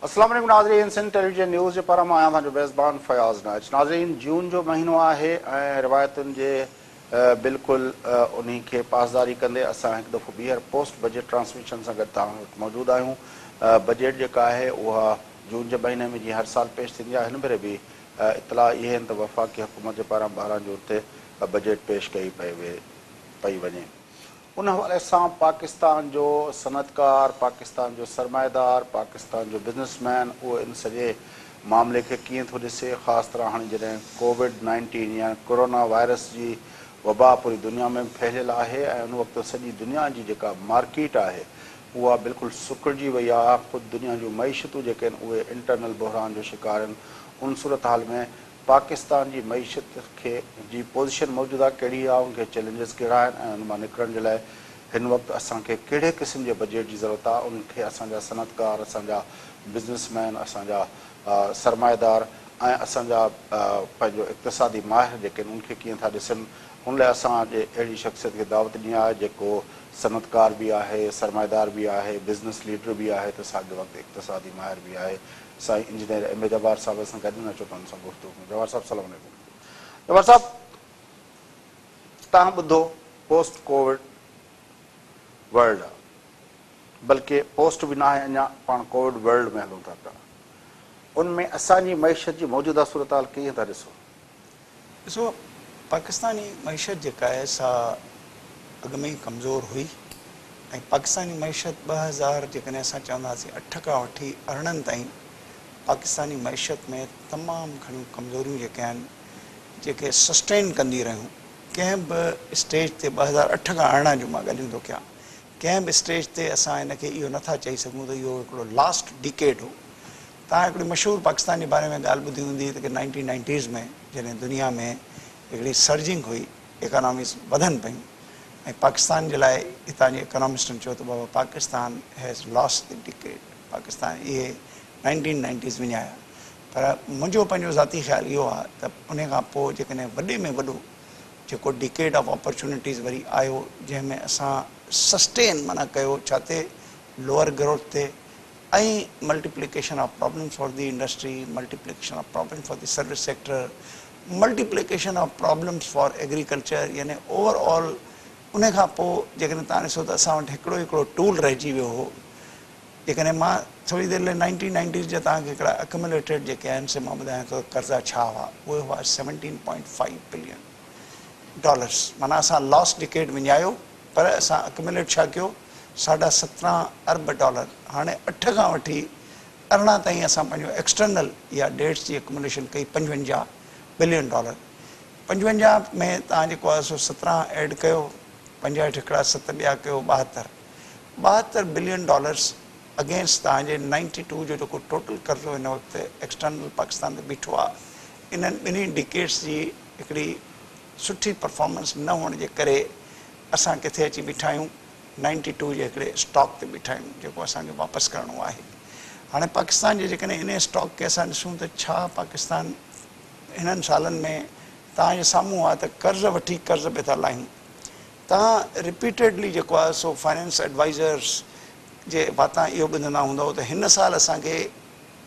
अस्सलाम वालेकुम नाज़रीन, सिंध टेलीविजन न्यूज़ जे पारां मां आहियां तव्हांजो मेज़बान फयाज़ नाज। नाज़रीन, जून जो महीनो आहे ऐं रिवायतुनि जे बिल्कुलु उन्ही खे पासदारी कंदे असां हिकु दफ़ो ॿीहर पोस्ट बजट ट्रांसमिशन सां गॾु तव्हां वटि मौजूदु आहियूं। बजट जेका आहे उहा जून जे महीने में जीअं हर साल पेश थींदी आहे, हिन भेरे बि इतला इहे आहिनि त वफ़ाक़ी हुकूमत जे पारां 12 जून ते बजट पेश कई पई वञे। उन हवाले सां पाकिस्तान जो सनतकार, पाकिस्तान जो सरमाएदार, पाकिस्तान जो बिज़नेसमैन उहो इन सॼे मामले खे कीअं थो ॾिसे, ख़ासि तरह हाणे जॾहिं कोविड-19 या कोरोना वायरस जी वबा पूरी दुनिया में फैलियल आहे ऐं उन वक़्तु सॼी दुनिया जी जेका मार्केट आहे उहा बिल्कुलु सुकिड़िजी वई आहे। ख़ुदि दुनिया जूं मईशतूं जेके आहिनि उहे इंटरनल बहरान जो शिकार आहिनि। उन सूरत हाल में पाकिस्तान जी मईशत खे जी पोज़ीशन मौजूदा कहिड़ी आहे, उनखे चैलेंजिस कहिड़ा आहिनि ऐं उन मां निकिरण जे लाइ हिन वक़्तु असांखे कहिड़े क़िस्म जे बजट जी ज़रूरत आहे, उनखे असांजा सनतकार, असांजा बिज़नेसमैन, असांजा सरमाएदार ऐं असांजा पंहिंजो इक़्तिसादी माहिर जेके आहिनि उनखे कीअं था ॾिसनि। उन लाइ असांजे अहिड़ी शख़्सियत खे दावत ॾिनी आहे जेको सनतकार बि आहे, सरमाएदार बि आहे, बिज़नेस लीडर बि आहे, त साॻिए वक़्तु इक़्तिसादी माहिर बि आहे। साईं इंजीनियर एम ए जवाहर साहिब सां गॾु न चुकनि सां गुफ़्तगू। जवाहर साहिब सलाम अलैकुम। जवाहर साहिब, तव्हां ॿुधो पोस्ट कोविड वर्ल्ड आहे, बल्कि पोस्ट बि न आहे, अञा पाण कोविड वर्ल्ड में हलूं था पिया। उनमें असांजी मईशत जी मौजूदा सूरत हाल कीअं था ॾिसो? ॾिसो, पाकिस्तानी मईशत जेका आहे सा अॻु में ई कमज़ोर हुई ऐं पाकिस्तानी मईशत 2000 जेकॾहिं असां चवंदासीं 8 खां वठी 18 ताईं पाकिस्तानी मईशत में तमामु घणियूं कमज़ोरियूं जेके आहिनि जेके सस्टेन कंदी रहियूं। कंहिं बि स्टेज ते 2008 खां 18 जो मां ॻाल्हियूं थो कयां, कंहिं बि स्टेज ते असां हिनखे इहो नथा चई सघूं त इहो हिकिड़ो लास्ट डिकेड हो। तव्हां हिकिड़ी मशहूरु पाकिस्तान जे बारे में ॻाल्हि ॿुधी हूंदी त 1990s में जॾहिं दुनिया में हिकिड़ी सर्जिंग हुई, इकोनॉमीज़ वधनि पियूं ऐं पाकिस्तान जे लाइ हितां जे इकोनॉमिस्टनि चयो त बाबा Pakistan has lost the decade, Pakistan इहे 1990s विञाया। पर मुंहिंजो पंहिंजो ज़ाती ख़्यालु इहो आहे त उन खां पोइ जेकॾहिं वॾे में वॾो जेको डिकेड ऑफ अपॉर्चुनिटीज़ वरी आयो, जंहिंमें असां सस्टेन माना कयो छा ते लोअर ग्रोथ ते ऐं multiplication of problems for the industry, multiplication of problems for the service sector, multiplication of problems for agriculture, यानी ओवरऑल उन खां पोइ जेकॾहिं तव्हां ॾिसो त असां वटि हिकिड़ो टूल रहिजी वियो हो। जेकॾहिं मां थोरी देरि लाइ 1990s जा तव्हांखे हिकिड़ा अक्यूमुलेटेड जेके आहिनि से मां ॿुधायां थो कर्ज़ा छा हुआ। उहे हुआ $17.5 बिलियन। माना असां लॉस्ट डिकेड विञायो, पर असां अक्यूमुलेट छा कयो, $17 अरब। हाणे 8 खां वठी 18 ताईं असां पंहिंजो एक्सटर्नल या डेट्स जी अक्यूमुलेशन कई $55 बिलियन। 55 में तव्हां जेको आहे सो 17 ऐड कयो, 65 हिकिड़ा 7 ॿिया कयो, 72 बिलियन डॉलर्स अगेंस्ट तव्हांजे 92 जो जेको टोटल कर्ज़ो हिन वक़्तु एक्सटर्नल पाकिस्तान ते बीठो आहे। इन्हनि ॿिन्ही डिकेड्स जी हिकिड़ी सुठी परफॉर्मेंस न हुअण जे करे असां किथे अची बीठा आहियूं, 92 जे हिकिड़े स्टॉक ते बीठा आहियूं जेको असांखे वापसि करिणो आहे। हाणे पाकिस्तान जे जेकॾहिं इन स्टॉक खे असां ॾिसूं त छा पाकिस्तान हिननि सालनि में तव्हांजे साम्हूं आहे त कर्ज़ वठी कर्ज़ पिया था लाहियूं। तव्हां रिपीटेडली जेको आहे सो फाइनेंस एडवाइज़र्स जे वातां इहो ॿुधंदा हूंदव त हिन साल असांखे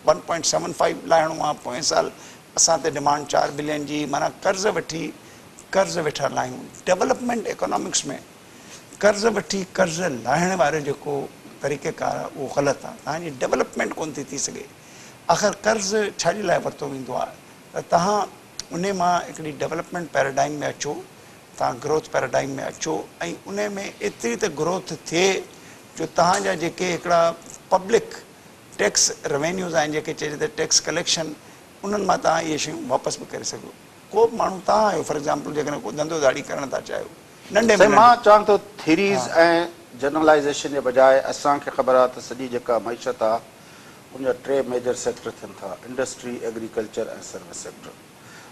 1.75 लाहिणो आहे, पोएं साल असां ते डिमांड 4 बिलियन जी, माना कर्ज़ वठी कर्ज़ वेठा लाहियूं। डेवलपमेंट इकोनॉमिक्स में कर्ज़ वठी कर्ज़ लाहिण वारो जेको तरीक़ेकार आहे उहो ग़लति आहे। तव्हांजी डेवलपमेंट कोन थी सघे। आख़िर कर्ज़ छाजे लाइ वरितो वेंदो आहे त तव्हां उन मां हिकिड़ी डेवलपमेंट पैराडाइम में अचो, तव्हां ग्रोथ पैराडाइम में अचो ऐं उन में एतिरी त ग्रोथ थिए जो तव्हांजा जेके हिकिड़ा पब्लिक टैक्स रेवेन्यूज़ आहिनि, जेके चइजे त टैक्स कलेक्शन, उन्हनि मां तव्हां इहे शयूं वापसि बि करे सघो। को बि माण्हू तव्हां आहियो फॉर एग्ज़ाम्पल जेकॾहिं को धंधोदारी करणु था चाहियो, नंढे में मां चवां थो थीरीज़ ऐं जनरलाइज़ेशन जे बजाए असांखे ख़बर आहे त सॼी जेका मईशत आहे उनजा 3 मेजर सेक्टर थियनि था, इंडस्ट्री, एग्रीकल्चर ऐं सर्विस सेक्टर।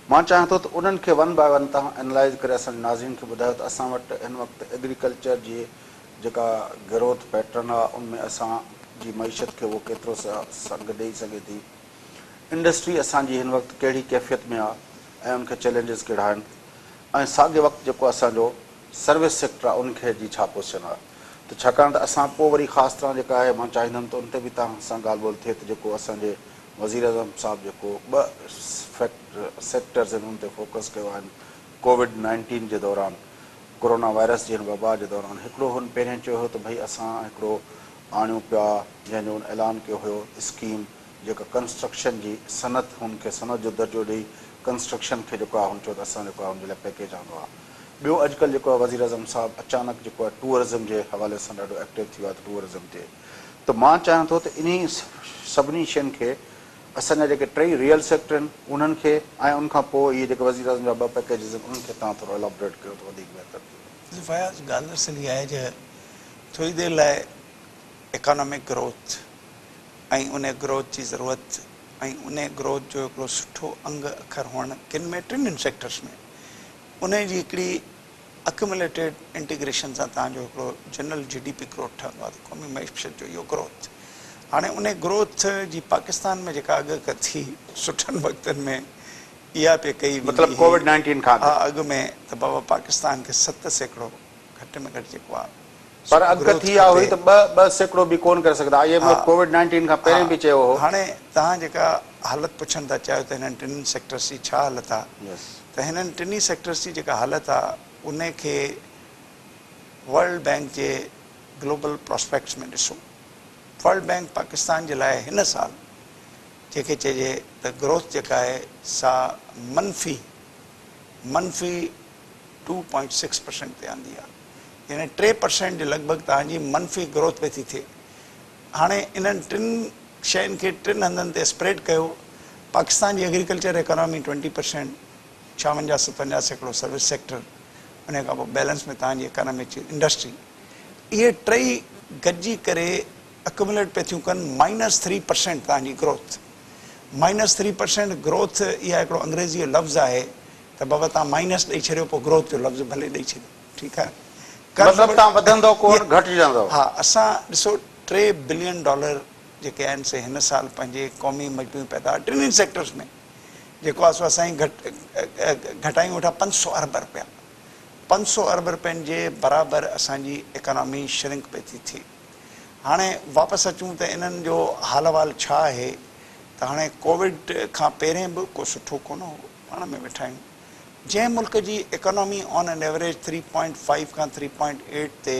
मां चाहियां थो त उन्हनि खे 1 बाय 1 तव्हां एनालाइज़ करे असांजे नाज़रीन खे ॿुधायो त असां वटि हिन वक़्तु एग्रीकल्चर जी जेका ग्रोथ पैटर्न आहे उनमें असांजी मईशत खे उहो केतिरो संग ॾेई सघे थी। इंडस्ट्री असांजी हिन वक़्तु कहिड़ी कैफ़ियत में आहे ऐं उनखे चैलेंजिस कहिड़ा आहिनि, ऐं साॻिए वक़्तु जेको असांजो सर्विस सेक्टर आहे उनखे जी छा पोज़ीशन आहे। त त छाकाणि त असां पोइ वरी ख़ासि तरह जेका आहे मां चाहींदुमि त उन ते बि तव्हां सां ॻाल्हि ॿोल थिए त जेको असांजे वज़ीर अज़म साहिबु जेको 2 सेक्टर्स आहिनि उन ते फोकस कयो आहे कोविड-19 जे दौरान, कोरोना वायरस जी हिन वबा जे दौरान। हिकिड़ो हुन पहिरियों चयो हुयो त भई असां हिकिड़ो आणियूं पिया जंहिंजो हुन ऐलान कयो हुयो स्कीम जेका कंस्ट्रक्शन जी सनत, हुनखे सनत जो दर्जो ॾेई कंस्ट्रक्शन खे जेको आहे हुन चयो त असां जेको आहे हुनजे लाइ पैकेज आंदो आहे। ॿियो अॼुकल्ह जेको आहे वज़ीर अज़म साहिबु अचानक जेको आहे टूरिज़म जे हवाले सां ॾाढो एक्टिव थी वियो आहे त टूरिज़म ते त मां चाहियां थो त इन सभिनी शयुनि खे असांजा जेके टई रियल सेक्टर आहिनि उन्हनि खे ऐं उनखां पोइ इहे जेके वज़ीर अज़म जा 2 पैकेजिस आहिनि उन्हनि खे तव्हां थोरो एलॉबरेट कयो त वधीक बहितर थींदो। फयाज़, ॻाल्हि दरअसल इहा आहे जो थोरी देरि लाइ इकोनॉमिक ग्रोथ ऐं उन ग्रोथ जी ज़रूरत ऐं उन ग्रोथ जो हिकिड़ो सुठो अंग अखर हुअणु किन में 3 सेक्टर्स में उन जी हिकिड़ी अक्यूमुलेटेड इंटीग्रेशन सां तव्हांजो हिकिड़ो जनरल GDP ग्रोथ ठहंदो आहे, क़ौमी मईशत जो इहो ग्रोथ। हाणे उन ग्रोथ जी पाकिस्तान में जेका अॻु थी सुठनि वक़्तनि में इहा पे कई मतिलबु कोविड-19 खां हा अॻु में त बाबा पाकिस्तान खे 7% घटि में घटि जेको आहे पर अॻु थी आहे हुई त 2% बि कोन करे सघंदा। IMF कोविड-19 खां पहिरियों बि चयो हो। हाणे तव्हां जेका हालत पुछनि था चाहियो त हिननि 3 सेक्टर्स जी छा हालत आहे, त हिननि 3 सेक्टर्स जी जेका हालत आहे उनखे वर्ल्ड बैंक जे ग्लोबल प्रोस्पेक्ट्स में ॾिसो। वर्ल्ड बैंक पाकिस्तान जे लाइ हिन साल जंहिंखे चइजे त ग्रोथ जेका आहे सा मनफ़ी 2.6% ते आंदी आहे, यानी 3% जे लॻभॻि तव्हांजी मनफ़ी ग्रोथ पई थी थिए। हाणे इन्हनि 3 शयुनि खे 3 हंधनि ते स्प्रेड कयो। पाकिस्तान जी एग्रीकल्चर इकोनॉमी 20%, 56-57% सर्विस सेक्टर, उन खां पोइ बैलेंस में तव्हांजी इकोनॉमी इंडस्ट्री, इहे 3 गॾिजी करे अक्यूमुलेट पे थियूं कनि -3% तव्हांजी ग्रोथ। -3% ग्रोथ इहा हिकिड़ो अंग्रेज़ी जो लफ़्ज़ आहे त बाबा तव्हां माइनस ॾेई छॾियो पोइ ग्रोथ जो लफ़्ज़ भले ॾेई छॾियो, ठीकु आहे। मतिलबु तव्हां वधंदो कोन घटिजंदो। हा, असां ॾिसो $3 बिलियन जेके आहिनि से हिन साल पंहिंजे क़ौमी मजमूई पैदावार 3 सेक्टर्स में जेको आहे सो असांजी घटायूं वेठा 500 अरब रुपया। 500 अरब रुपयनि जे बराबरि असांजी इकोनॉमी श्रिंक पई थी थिए। हाणे वापसि अचूं त इन्हनि जो हाल अहिवाल छा आहे त हाणे कोविड खां पहिरियों बि को सुठो कोन हो, पाण में वेठा आहियूं। जंहिं मुल्क जी इकोनॉमी ऑन एन एवरेज 3.5 खां 3.8 ते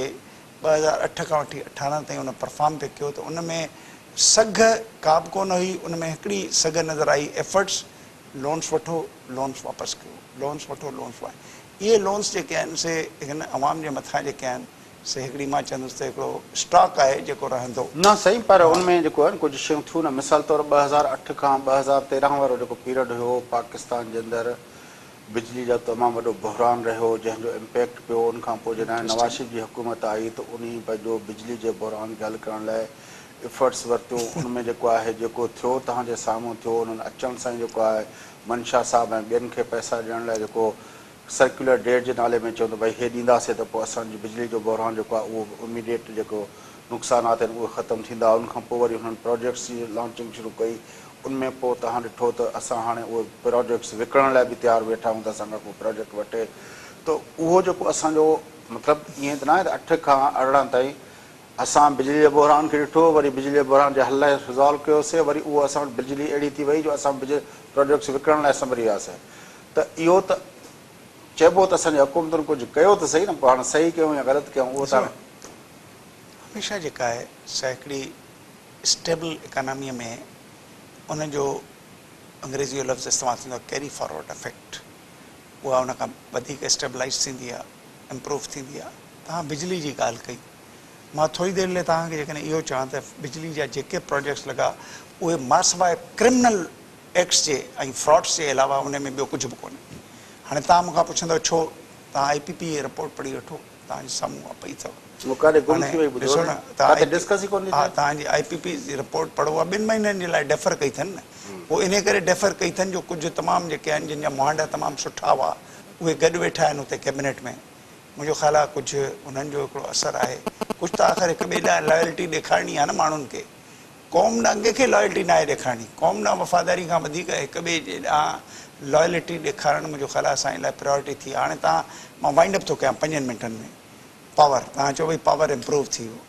2008 खां वठी 18 ताईं उन परफॉर्म पे कयो त उन में सघ का बि कोन हुई। उन में हिकिड़ी सघ नज़र आई, एफर्ट्स, लोन्स वठो लोन्स वापसि कयो, लोन्स वठो लोन्स वापसि। इहे लोन्स जेके आहिनि से हिन अवाम जे मथां जेके आहिनि से हिकिड़ी मां चवंदुसि त हिकिड़ो स्टॉक आहे जेको रहंदो न सही। पर उनमें जेको आहे कुझु शयूं थियूं न, मिसाल तौरु 2008 खां 2013 वारो जेको पीरियड हुयो पाकिस्तान जे अंदरि बिजली जो तमामु वॾो बहरान रहियो जंहिंजो इम्पैक्ट पियो। उनखां पोइ जॾहिं नवाज़ शरीफ जी हुकूमत आई त उन पंहिंजो बिजली जे बहरान खे हल करण लाइ एफर्ट्स वरितियूं। उनमें जेको आहे जेको थियो तव्हांजे साम्हूं थियो, उन्हनि अचण सां जेको आहे मंशा साहब ऐं ॿियनि खे पैसा ॾियण लाइ जेको सर्कुलर डेट जे नाले में चयो त भई हे ॾींदासीं त पोइ असांजी बिजली जो बहरान जेको आहे उहो इमीडिएट जेको नुक़सानात आहिनि उहे ख़तमु थींदा। उनखां पोइ वरी हुननि प्रोजेक्ट्स जी लॉन्चिंग शुरू कई। उनमें पोइ तव्हां ॾिठो त असां हाणे उहे प्रोजेक्ट्स विकिणण लाइ बि तयारु वेठा आहियूं त असांखां को प्रोजेक्ट वठे त उहो जेको असांजो मतिलबु ईअं त न आहे त 8 खां 18 ताईं असां बिजली जे बहरान खे ॾिठो, वरी बिजली जे बहरान जे हल लाइ रिज़ॉल्व कयोसीं, वरी उहो असां वटि बिजली अहिड़ी थी वई जो असां बिजली प्रोजेक्ट्स विकिणण लाइ संभरी वियासीं। त इहो त चइबो त असांजी हुकूमतुनि कुझु कयो त सही न, पोइ हाणे सही कयूं या ग़लति कयूं उहो त हमेशह जेका आहे सा हिकिड़ी स्टेबल इकोनॉमीअ में उनजो अंग्रेज़ी जो लफ़्ज़ इस्तेमालु थींदो आहे कैरी फॉरवर्ड इफेक्ट। उहा उन खां वधीक स्टेबलाइज़ थींदी आहे, इम्प्रूव थींदी आहे। तव्हां बिजली जी ॻाल्हि कई, मां थोरी देरि लाइ तव्हांखे जेकॾहिं इहो चवां त बिजली जा जेके प्रोजेक्ट्स लॻा उहे मां सवाइ क्रिमिनल एक्ट्स जे ऐं फ्रॉड्स जे अलावा उन में ॿियो कुझु बि कोन्हे। हाणे तव्हां मूंखां पुछंदव छो, तव्हां IPP जी रिपोर्ट पढ़ी वठो, तव्हांजे साम्हूं पई अथव। ॾिसो न, तव्हांजी IPP जी रिपोर्ट पढ़ो आहे, 2 महीननि जे लाइ डेफर कई अथनि न। पोइ इन करे डेफर कई अथनि जो कुझु तमामु जेके आहिनि जिन जा मुहांडा तमामु सुठा हुआ उहे गॾु वेठा आहिनि उते कैबिनेट में। मुंहिंजो ख़्यालु आहे कुझु उन्हनि जो हिकिड़ो असरु आहे। कुझु त आख़िर हिक ॿिए ॾांहुं लॉयल्टी ॾेखारणी आहे न माण्हुनि खे। क़ौम ॾांहुं कंहिंखे लॉयल्टी न आहे ॾेखारणी, क़ौम ॾांहुं वफ़ादारी खां वधीक हिक ॿिए जे ॾांहुं लॉयल्टी ॾेखारणु मुंहिंजो ख़्यालु आहे असांजे लाइ प्रायोरिटी थी। हाणे मां वाइंड अप थो कयां 5 मिंटनि में। पावर तव्हां चओ भई पावर इम्प्रूव थी वियो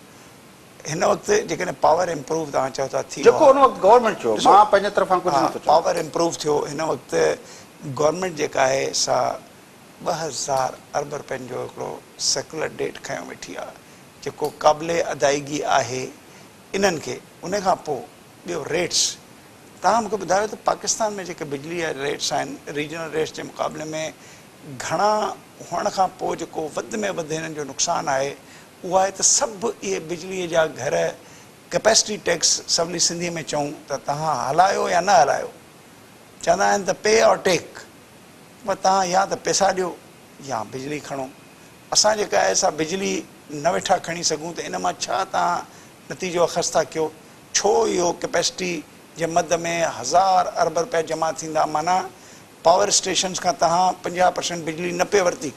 हिन वक़्तु जेकॾहिं पावर इम्प्रूव तव्हां चओ था थी जेको उन वक़्तु गवर्नमेंट चयो, मां पंहिंजे तरफ़ां कुझु नथो चवां। पावर इम्प्रूव थियो हिन वक़्तु गवर्नमेंट जेका आहे सा 2000 अरब रुपयनि जो हिकिड़ो सेकुलर डेट खयों वेठी आहे जेको क़ाबिले अदायगी आहे इन्हनि खे। उन खां पोइ ॿियो रेट्स तव्हां मूंखे ॿुधायो त पाकिस्तान में जेके बिजली जा रेट्स आहिनि रीजनल रेट्स जे मुक़ाबले में घणा हुअण खां पोइ जेको वधि में वधि हिननि जो नुक़सानु आहे उहा आहे त सभु इहे बिजलीअ जा घर कैपेसिटी टैक्स सवली सिंधीअ में चऊं त तव्हां हलायो या न हलायो चवंदा आहिनि त पे और टेक पर तव्हां या त पैसा ॾियो या बिजली खणो। असां जेका आहे असां बिजली न वेठा खणी सघूं त इन मां छा तव्हां नतीजो अख़ज़ था कयो छो इहो कैपेसिटी जे मद में 1000 अरब रुपया जमा थींदा माना पावर स्टेशन्स खां तव्हां 50% बिजली न पे वरिती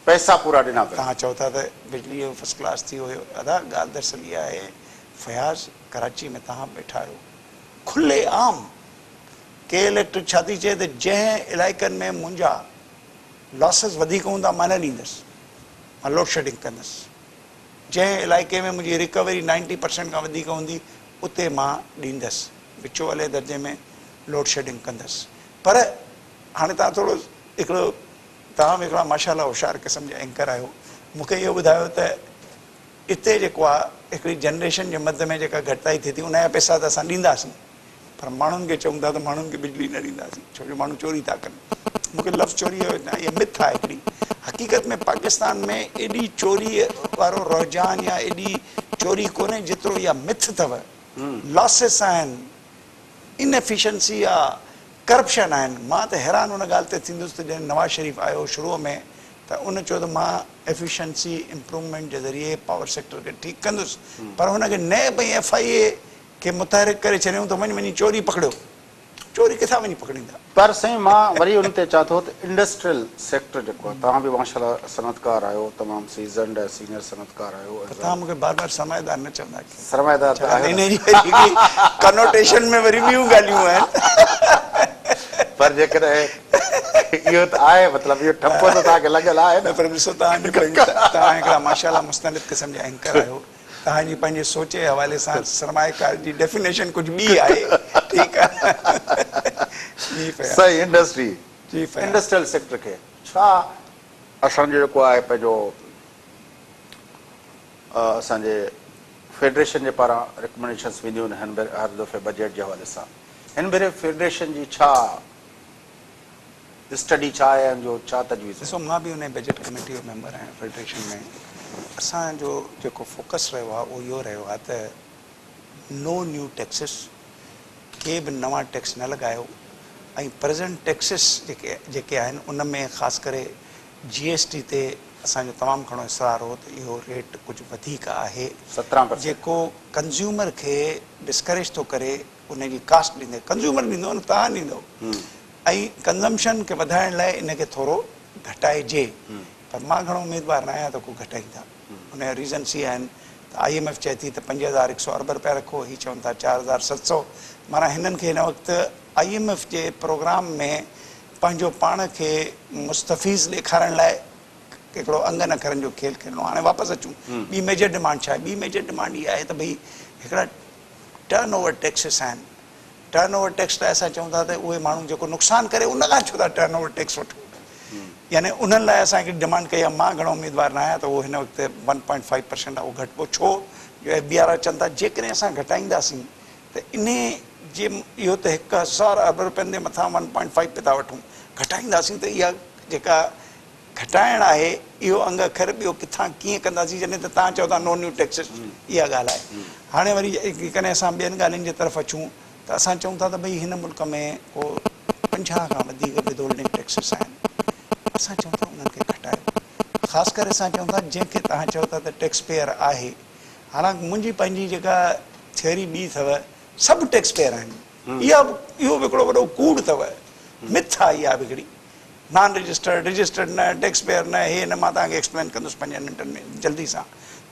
पैसा पूरा ॾिना पिया। तव्हां चओ था त बिजली जो फर्स्ट क्लास थी वियो दादा ॻाल्हि दरअसल इहा आहे फयाज़ कराची में तव्हां वेठा आहियो खुले आम के इलेक्ट्रिक छा थी चए त जंहिं इलाइक़नि में मुंहिंजा लॉसिस वधीक हूंदा मां न ॾींदुसि मां लोड शेडिंग कंदुसि जंहिं इलाइक़े में मुंहिंजी रिकवरी 90% खां वधीक हूंदी उते मां ॾींदुसि विचो वाले दर्जे में लोड शेडिंग कंदुसि। पर हाणे तव्हां थोरो हिकिड़ो तव्हां बि हिकिड़ा माशाल्लाह होशियारु क़िस्म जा एंकर आहियो मूंखे इहो ॿुधायो त हिते जेको आहे हिकिड़ी जनरेशन जे मद में जेका घटिताई थिए थी उन जा पैसा त असां ॾींदासीं पर माण्हुनि खे चऊं था त माण्हुनि खे बिजली न ॾींदासीं छो जो माण्हू चोरी था कनि। मूंखे लफ़्ज़ चोरी जो इहा मिथ आहे हिकिड़ी हक़ीक़त में पाकिस्तान में एॾी चोरी वारो रुझान या एॾी चोरी कोन्हे जेतिरो इहा मिथ अथव लॉसिस आहिनि इनएफिशिएंसी आहे करप्शन आहिनि। मां त हैरान उन ॻाल्हि ते थींदुसि त जॾहिं नवाज़ शरीफ़ आयो शुरूअ में त उन चयो त मां एफिशिएंसी इम्प्रूवमेंट जे ज़रिए पावर सेक्टर खे ठीकु कंदुसि पर हुनखे नए भई FIA खे मुतहरिक करे छॾियऊं त वञी चोरी पकड़ियो चोरी किथां वञी पकड़ींदा। पर साईं मां वरी उन ते चवां थो त इंडस्ट्रियल सेक्टर जेको आहे तव्हां बि माशाल्लाह सनअतकार आहियो तमामु सीज़न्ड ऐं सीनियर सनअतकार आहियो तव्हां मूंखे बार बार सरमाएदार न चवंदा सरमाएदार त आहियो न। कनोटेशन में वरी ॿियूं ॻाल्हियूं आहिनि पर जेकॾहिं इहो त आहे मतिलबु इहो ठपो त तव्हांखे लॻियल आहे न। पर ॾिसो तव्हां हिकिड़ा माशाल्लाह मुस्तनिद क़िस्म जा एंकर आहियो तव्हांजी पंहिंजे सोच जे हवाले सां सरमाएकार जी डेफिनेशन कुझु ॿी आहे ठीकु आहे सही इंडस्ट्री जी इंडस्ट्रियल सेक्टर खे छा असांजो जेको आहे पंहिंजो असांजे फेडरेशन जे पारां रिकमेंडेशन्स वेंदियूं आहिनि हर दफ़े बजट जे हवाले सां हिन भेरे फेडरेशन जी छा स्टडी छा आहे ऐं जो छा तजवीज़। ॾिसो मां बि हुन बजट कमेटी जो मेंबर आहियां फेडरेशन में असांजो जेको फोकस रहियो आहे उहो इहो रहियो आहे त नो न्यू टैक्सिस के बि नवां टैक्स न लॻायो ऐं प्रेज़ेंट टैक्सिस जेके आहिनि उन में ख़ासि करे GST ते असांजो तमामु घणो इसरार हो त इहो रेट कुझु वधीक आहे 17% जेको कंज़्यूमर खे डिस्करेज थो करे उन जी कास्ट ॾींदे कंज़्यूमर ॾींदो न तव्हां ॾींदो ऐं कंज़म्पशन खे वधाइण लाइ इनखे थोरो घटाइजे पर मां घणो उमेदवार न आहियां त को घटाईंदा उनजा रीज़न्स इहे आहिनि त IMF चए थी त 5100 अरब रुपया रखो हीअ चवनि था 4700 माना हिननि खे हिन वक़्तु IMF जे प्रोग्राम में पंहिंजो पाण खे मुस्तफ़ीज़ ॾेखारण लाइ हिकिड़ो अंगनि अखरनि जो खेल खेलणो। हाणे वापसि अचूं ॿी मेजर डिमांड छा आहे ॿी मेजर डिमांड इहा आहे त भई हिकिड़ा टर्न ओवर टैक्सिस आहिनि टर्न ओवर टैक्स लाइ असां चऊं था त उहे माण्हू जेको नुक़सानु करे उन खां छो था टर्न ओवर टैक्स वठो यानी उन्हनि लाइ असां हिकिड़ी डिमांड कई आहे। मां घणो उमेदवार न आहियां त उहो हिन वक़्तु 1.5% आहे उहो घटिबो छो जो FBR चवनि था जेकॾहिं असां घटाईंदासीं त इन जे इहो त 1000 अरब रुपयनि जे मथां 1.5 पिया था वठूं घटाईंदासीं त इहा जेका घटाइण आहे इहो अंग अखर ॿियो किथां कीअं कंदासीं जॾहिं त तव्हां चओ था नो न्यू टैक्सिस इहा ॻाल्हि आहे। हाणे वरी कॾहिं असां ॿियनि ॻाल्हियुनि जे तरफ़ अचूं त असां चऊं था त भई हिन मुल्क में को 50 खां वधीक विदहोल्डिंग टैक्सिस आहिनि असां चऊं था उन्हनि खे घटायो ख़ासि करे असां चऊं था जंहिंखे तव्हां चओ था त टैक्स पेयर आहे हालांकि मुंहिंजी पंहिंजी जेका थियरी ॿी अथव सभु टैक्स पेयर आहिनि इहो बि हिकिड़ो वॾो कूड़ अथव मिथ आहे इहा बि हिकिड़ी नॉन रजिस्टर्ड रजिस्टर्ड न टैक्स पेयर न हे न मां तव्हांखे एक्सप्लेन कंदुसि 5 मिंटनि में जल्दी सां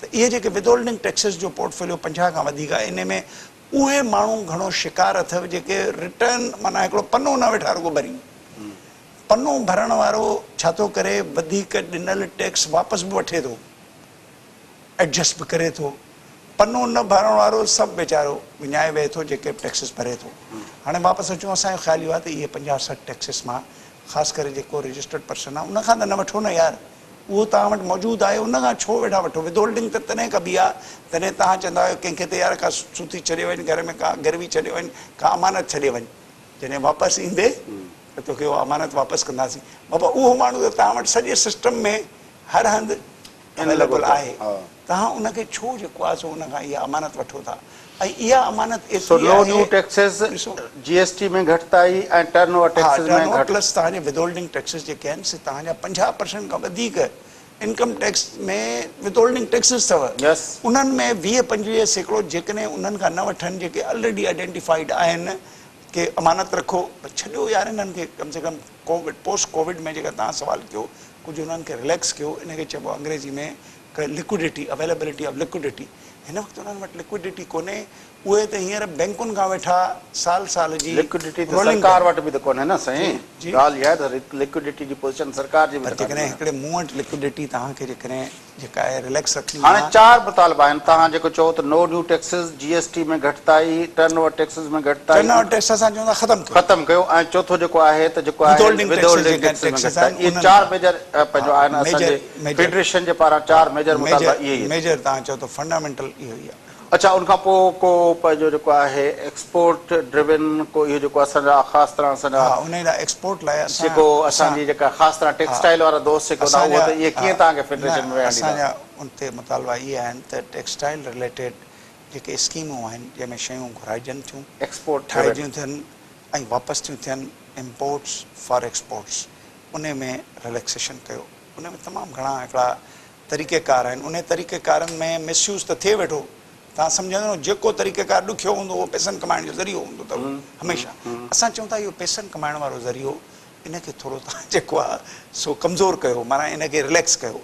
त इहे जेके विदहोल्डिंग टैक्सिस जो पोर्टफोलियो 50 खां वधीक आहे इन में उहे माण्हू घणो शिकार अथव जेके रिटर्न माना हिकिड़ो पनो न वेठा रुगो भरी पनो भरण वारो छा थो करे वधीक ॾिनल टैक्स वापसि बि वठे थो, एडजस्ट बि करे थो। पनो न भरण वारो सभु वीचारो विञाए वेहे थो जेके टैक्सिस भरे थो। हाणे वापसि अचूं, असांजो ख़्यालु इहो आहे त इहे 50-60 टैक्सिस मां ख़ासि करे जेको रजिस्टर्ड पर्सन आहे उनखां त न वठो न यार, उहो तव्हां वटि मौजूदु आहे, उन खां छो वेठा वठो? विदहोल्डिंग त तॾहिं कबी आहे तॾहिं तव्हां चवंदा आहियो कंहिंखे त यार का सूती छॾे वञु, घर में का गिरवी छॾे वञु, का अमानत छॾे वञु, जॾहिं वापसि ईंदे त तोखे उहा अमानत वापसि कंदासीं। बाबा उहो माण्हू त तव्हां वटि सॼे सिस्टम में हर हंधि अवेलेबल आहे, तव्हां उनखे छो जेको आहे सो उनखां इहा अमानत वठो था? ऐं इहा अमानत एतिरी नो न्यू आहे, टैक्सेस, ॾिसो, जीएसटी में घटिताई ऐं टर्नओवर टैक्सेस में टर्नओवर घटि। प्लस तव्हांजे विदहोल्डिंग टैक्सिस जेके आहिनि से तव्हांजा 50% खां वधीक इनकम टैक्स में विदहोल्डिंग टैक्सिस अथव। यस, उन्हनि में 20-25% जेकॾहिं उन्हनि खां न वठनि जेके ऑलरेडी आइडेंटिफाइड आहिनि कि अमानत रखो, छॾियो यार हिननि खे, कम से कम कोविड पोस्ट कोविड में जेका तव्हां सवाल कयो कुझु उन्हनि खे रिलैक्स कयो, इनखे चइबो आहे अंग्रेजी में लिक्विडिटी, अवेलेबिलिटी ऑफ लिक्विडिटी। हिन वक़्तु उन्हनि वटि लिक्विडिटी कोन्हे, उहे त हींअर बैंकुनि खां वेठा साल जी लिक्विडिटी त सरकार वटि बि त कोन्हे न साईं, जी। ॻाल्हि इहा आहे त लिक्विडिटी जी पोजीशन सरकार जी बि पर त जेकॾहिं कान्हे। हिकिड़े मूं वटि लिक्विडिटी तव्हांखे जेकॾहिं जेका आहे रिलैक्स रखणी हाणे आहे, 4 मुतालबा आहिनि, तव्हां जेको चओ त नो न्यू टैक्सेस, जीएसटी में घटिताई, टर्नओवर टैक्सेस में घटिताई टर्नओवर टैक्स असां चवंदा ख़तमु कयो, ख़तमु कयो, ऐं चोथो जेको आहे त जेको आहे Withholding taxes विदहोल्डिंग जेके टैक्सेस में taxes घटिताई। आहिनि, इहे उन्हनि 4 मेजर पंहिंजो आहिनि असांजे मेजर फेडरेशन जे पारां 4 मेजर मुतालबा इहे ई आहिनि। मेजर तव्हां चओ त फंडामेंटल इहो ई आहे। अच्छा, उनखां पोइ को पंहिंजो जेको आहे एक्सपोर्ट ड्रिवन को इहो जेको असांजा ख़ासि तरह असांजा हा, उन लाइ एक्सपोर्ट लाइ जेको असांजी जेका ख़ासि तरह टेक्सटाइल वारा दोस्त जेको हूंदा उहो त इहे कीअं तव्हांखे फेडरेशन में विहण ॾींदा? असांजा उन ते मुतालबा इहे आहिनि त टेक्सटाइल रिलेटेड जेके स्कीमूं आहिनि जंहिंमें शयूं घुराइजनि थियूं, एक्सपोर्ट ठाहिजियूं थियनि ऐं वापसि थियूं थियनि, इम्पोर्ट्स फॉर एक्सपोर्ट्स, उन में रिलैक्सेशन कयो। उन में तमामु घणा हिकिड़ा तरीक़ेकार आहिनि, उन तरीक़ेकारनि में मिसयूज़ त थिए वेठो। तव्हां सम्झंदो जेको तरीक़ेकार ॾुखियो हूंदो उहो पैसनि कमाइण जो ज़रियो हूंदो अथव हमेशह। असां चऊं था इहो पैसनि कमाइण वारो ज़रियो इनखे थोरो तव्हां जेको आहे सो कमज़ोर कयो, माना इनखे रिलैक्स कयो।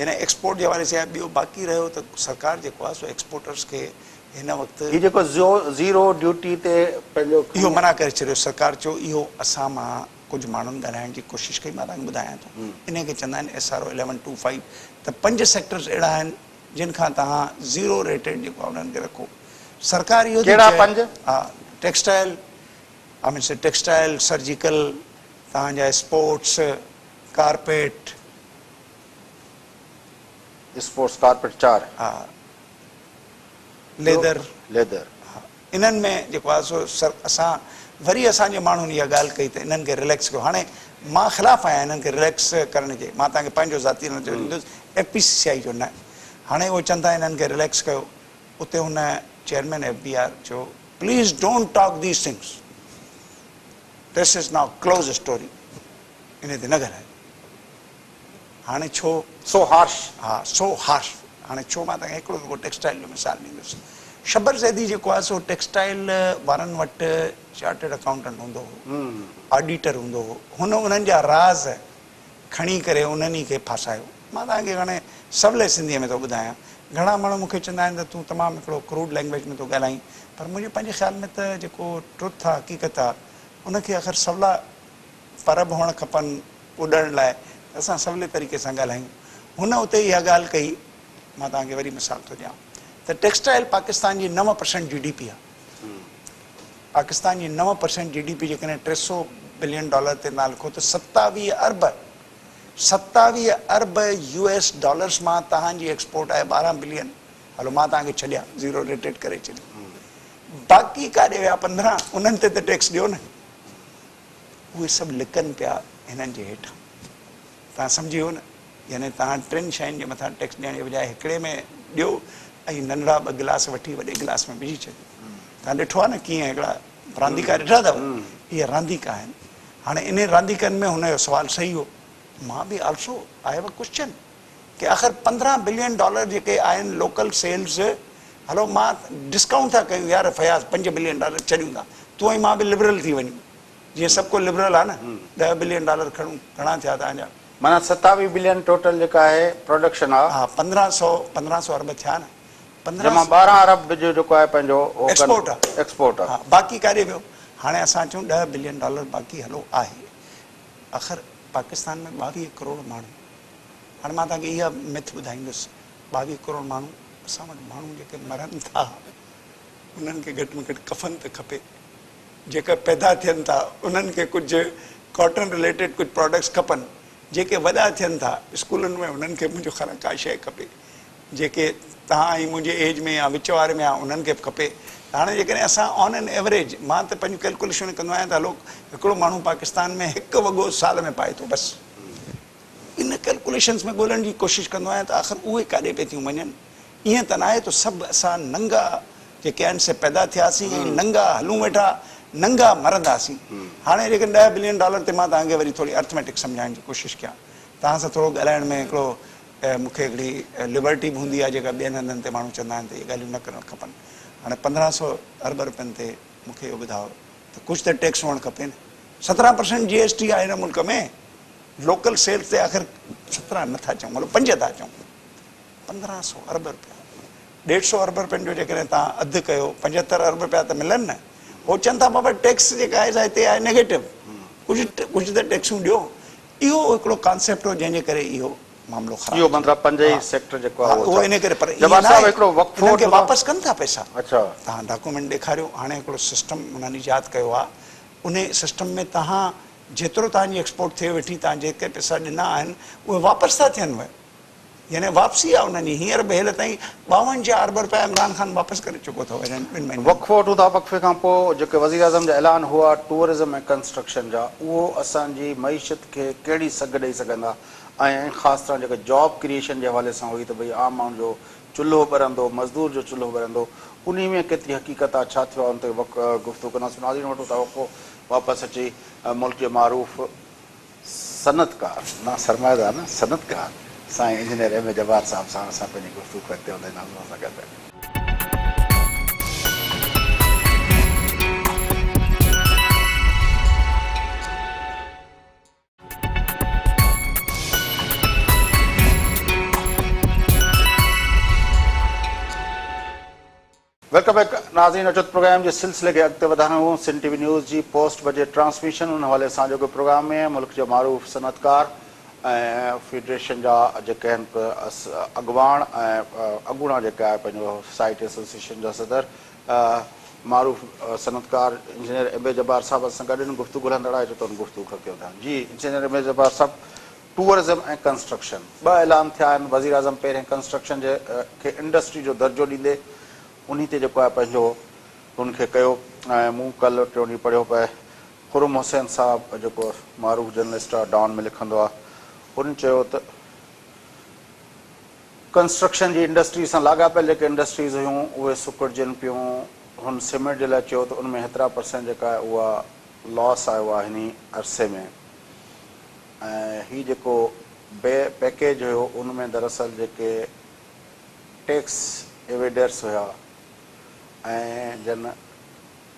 यानी एक्सपोर्ट जे हवाले सां ॿियो बाक़ी रहियो त सरकार जेको आहे सो एक्सपोर्टर्स खे हिन वक़्तु हीउ जेको ज़ीरो ड्यूटी ते पंहिंजो इहो मना करे छॾियो। सरकार चयो इहो असां मां कुझु माण्हुनि ॻाल्हाइण जी कोशिशि कई, मां तव्हांखे ॿुधायां थो। इनखे चवंदा आहिनि SRO 1125। त 5 सेक्टर्स अहिड़ा आहिनि जिन खां तव्हां ज़ीरो रेटेड जेको आहे उन्हनि खे रखो। सरकार इहो कहिड़ा 5? हा, textile, I mean textile, surgical, तव्हांजा स्पोर्ट्स, कारपेट, स्पोर्ट्स कारपेट 4, हा, लेदर, लेदर। इन्हनि में जेको आहे सो असां वरी असांजे माण्हुनि इहा ॻाल्हि कई त इन्हनि खे रिलैक्स कयो। हाणे मां ख़िलाफ़ु आहियां इन्हनि खे रिलैक्स करण जे, मां तव्हांखे पंहिंजो ज़ाती नज़रियो ॾींदुसि, FPCCI जो न। हाणे उहो चवनि था इन्हनि खे रिलैक्स कयो। उते हुन चेयरमैन FBR चयो please don't talk these things, this is now close story, इन ते न ॻाल्हाए। हाणे छो सो हार्श? हा, सो हार्श। हाणे छो, मां तव्हांखे हिकिड़ो दफ़ो टेक्सटाइल जो मिसाल ॾींदुसि। शबर ज़ैदी जेको आहे सो टेक्सटाइल वारनि वटि चार्टर्ड अकाउंटेंट हूंदो हो, ऑडिटर हूंदो हो। हुन उन्हनि जा राज़ खणी करे उन्हनि खे फासायो। मां तव्हांखे हाणे सवले सिंधीअ में थो ॿुधायां। घणा माण्हू मूंखे चवंदा आहिनि त तूं तमामु हिकिड़ो क्रूड लैंग्वेज में थो ॻाल्हाईं, पर मुंहिंजे पंहिंजे ख़्याल में त जेको ट्रुथ आहे, हक़ीक़त आहे, उनखे अगरि सवला परब हुअणु खपनि ॿुॾण लाइ त असां सवले तरीक़े सां ॻाल्हायूं। हुन उते इहा ॻाल्हि कई। मां तव्हांखे वरी मिसाल थो ॾियां त टेक्सटाइल पाकिस्तान जी 9% GDP आहे। पाकिस्तान जी 9% GDP जेकॾहिं $300 बिलियन ते ना लिखो त 27 अरब US डॉलर्स मां तव्हांजी एक्सपोर्ट आहे 12 बिलियन। हलो मां तव्हांखे छॾियां, ज़ीरो रेटेड करे छॾियो। बाक़ी काॾे विया 15, उन्हनि ते त टैक्स ॾियो न। उहे सभु लिकनि पिया हिननि जे हेठां। तव्हां सम्झी वियो न? यानी तव्हां 3 शयुनि जे मथां टैक्स ॾियण जे बजाए हिकिड़े में ॾियो ऐं नंढड़ा 2 गिलास वठी वॾे गिलास में विझी छॾियो। तव्हां ॾिठो आहे न कीअं हिकिड़ा रांदीका ॾिठा अथव? इहे रांदीका आहिनि। हाणे इन रांदीकनि में हुन जो सुवालु सही हो। मां बि also I have a question कि आख़िर $15 बिलियन जेके आहिनि लोकल सेल्स, हलो मां डिस्काउंट था कयूं यार फयाज़, $5 बिलियन छॾियूं था, तूं ऐं मां बि लिबरल थी वञूं, जीअं सभु को लिबरल आहे न। $10 बिलियन खणूं, घणा थिया तव्हांजा? माना 27 बिलियन टोटल जेका आहे प्रोडक्शन आहे। हा, 1500 अरब थिया न। 15 12 अरब जो जेको आहे पंहिंजो एक्सपोर्ट आहे, एक्सपोर्ट आहे। हा, बाक़ी काॾे वियो? हाणे असां चऊं $10 बिलियन बाक़ी हलो आहे। आख़िर पाकिस्तान में 22 करोड़ माण्हू, हाणे मां तव्हांखे इहा मिथ ॿुधाईंदुसि, 22 करोड़ माण्हू, असां वटि माण्हू जेके मरनि था उन्हनि खे घटि में घटि कफ़न त खपे, जेके पैदा थियनि था उन्हनि खे कुझु कॉटन रिलेटेड कुझु प्रोडक्ट्स खपनि, जेके वॾा थियनि था स्कूलनि में उन्हनि खे मुंहिंजो ख़्यालु का शइ खपे, जेके तव्हां ऐं मुंहिंजे एज में या विच वारे में आहे उन्हनि खे बि खपे। हाणे जेकॾहिं असां ऑन एन एवरेज, मां त पंहिंजूं कैलकुलेशन कंदो आहियां त हलो हिकिड़ो माण्हू पाकिस्तान में 1 वॻो साल में पाए थो बसि, इन कैलकुलेशन्स में ॻोल्हण जी कोशिशि कंदो आहियां त आख़िर उहे काॾे पिए थियूं वञनि। ईअं त न आहे त सभु असां नंगा जेके आहिनि से पैदा थियासीं ऐं नंगा हलूं वेठा, नंगा मरंदासीं। हाणे जेके $10 बिलियन ते मां तव्हांखे वरी थोरी अर्थमेटिक सम्झाइण जी कोशिशि कयां, तव्हां सां थोरो ॻाल्हाइण में हिकिड़ो मूंखे हिकिड़ी लिबर्टी बि हूंदी आहे जेका ॿियनि हंधनि ते माण्हू चवंदा आहिनि त इहे ॻाल्हियूं न करणु खपनि। हाणे 1500 अरब रुपयनि ते मूंखे इहो ॿुधायो त कुझु त टैक्स हुअणु खपे न। 17% GST आहे हिन मुल्क में, लोकल सेल्स ते आख़िर 17 नथा चऊं, मतिलबु 5 था चऊं। 1500 अरब रुपया, 150 अरब रुपयनि जो जेकॾहिं तव्हां अधु कयो, 75 अरब रुपया त मिलनि न। हो चवनि था बाबा टैक्स जेका आहे सा हिते आहे नेगेटिव, कुझु त टैक्सूं ॾियो। इहो हिकिड़ो कॉन्सेप्ट हो जंहिंजे करे इहो मामिलो ख़राबु, इहो मतिलबु 5 ई सेक्टर जेको आहे उहो इन करे। पर जवाब साहब हिकिड़ो वक़्फ़ो इन्हनि खे वापसि कनि था पैसा। अच्छा, तव्हां डॉक्यूमेंट ॾेखारियो, हाणे हिकिड़ो सिस्टम उन्हनि ईजाद कयो आहे, उन सिस्टम में तव्हां जेतिरो तव्हांजी एक्सपोर्ट थिए वेठी, तव्हां जेके पैसा ॾिना आहिनि उहे वापसि था थियनि उहे, यानी वापसी आहे उन्हनि जी। हींअर बि हींअर ताईं 52 अरब रुपया इमरान ख़ान वापसि करे चुको अथव हिननि 2 महीननि में। वक़्फ़ो वठूं था, वक़्फ़े खां पोइ जेके वज़ीर आज़म जा ऐलान हुआ टूरिज़म ऐं कंस्ट्रक्शन जा, उहो असांजी मईशत खे कहिड़ी सघ ॾेई सघंदा, ऐं ख़ासि तरह जेके जॉब क्रिएशन जे हवाले सां हुई त भई आम माण्हू जो चुल्हो ॿरंदो, मज़दूर जो चुल्हो ॿरंदो, उन में केतिरी हक़ीक़त आहे, छा थियो आहे, उन ते गुफ़्तगू कंदासीं। नाज़रीन वठूं था वक़्फ़ो, वापसि अची मुल्क जे मारूफ़ सनतकार, न सरमाएदार न सनतकार साईं इंजीनियर M.A. जब्बार साहब सां असां पंहिंजी गुफ़्तगू खे अॻिते वधाईंदासीं। वेलकम बैक नाज़रीन, अचो प्रोग्राम जे सिलसिले खे अॻिते वधायूं। सिंध TV न्यूज़ जी पोस्ट बजे ट्रांसमिशन, उन हवाले सां जेको प्रोग्राम में मुल्क जो मारूफ़ सनतकार ऐं फेडरेशन जा जेके आहिनि अॻुवाण ऐं अॻूणा जेका आहे पंहिंजो सोसाइटी एसोसिएशन जा सदर मारूफ़ सनतकार इंजीनियर M.A. जब्बार साहब सां गॾु गुफ़्तगू हलंदड़ आहे, जो गुफ़्तगू खे अॻिते वधायूं। जी इंजीनियर M.A. जब्बार साहब, टूरिज़म ऐं कंस्ट्रक्शन 2 ऐलान थिया आहिनि। वज़ीर आज़म पहिरें कंस्ट्रक्शन जे खे इंडस्ट्री जो दर्जो ॾींदे उन ते जेको आहे पंहिंजो उनखे कयो, ऐं मूं कल्ह टियों ॾींहुं पढ़ियो पिए खुरम हुसैन साहब जेको मारूफ़ जर्नलिस्ट आहे, डॉन में लिखंदो आहे, उन चयो त कंस्ट्रक्शन जी इंडस्ट्री सां लाॻापियल जेके इंडस्ट्रीज़ हुयूं उहे सुकड़जनि पियूं। हुन सीमेंट जे लाइ चयो त उनमें 17% जेका आहे उहा लॉस आयो आहे हिन अरसे में। ऐं हीउ जेको पैकेज हुयो उनमें दरअसल जेके टैक्स एवेडर्स हुया ऐं जन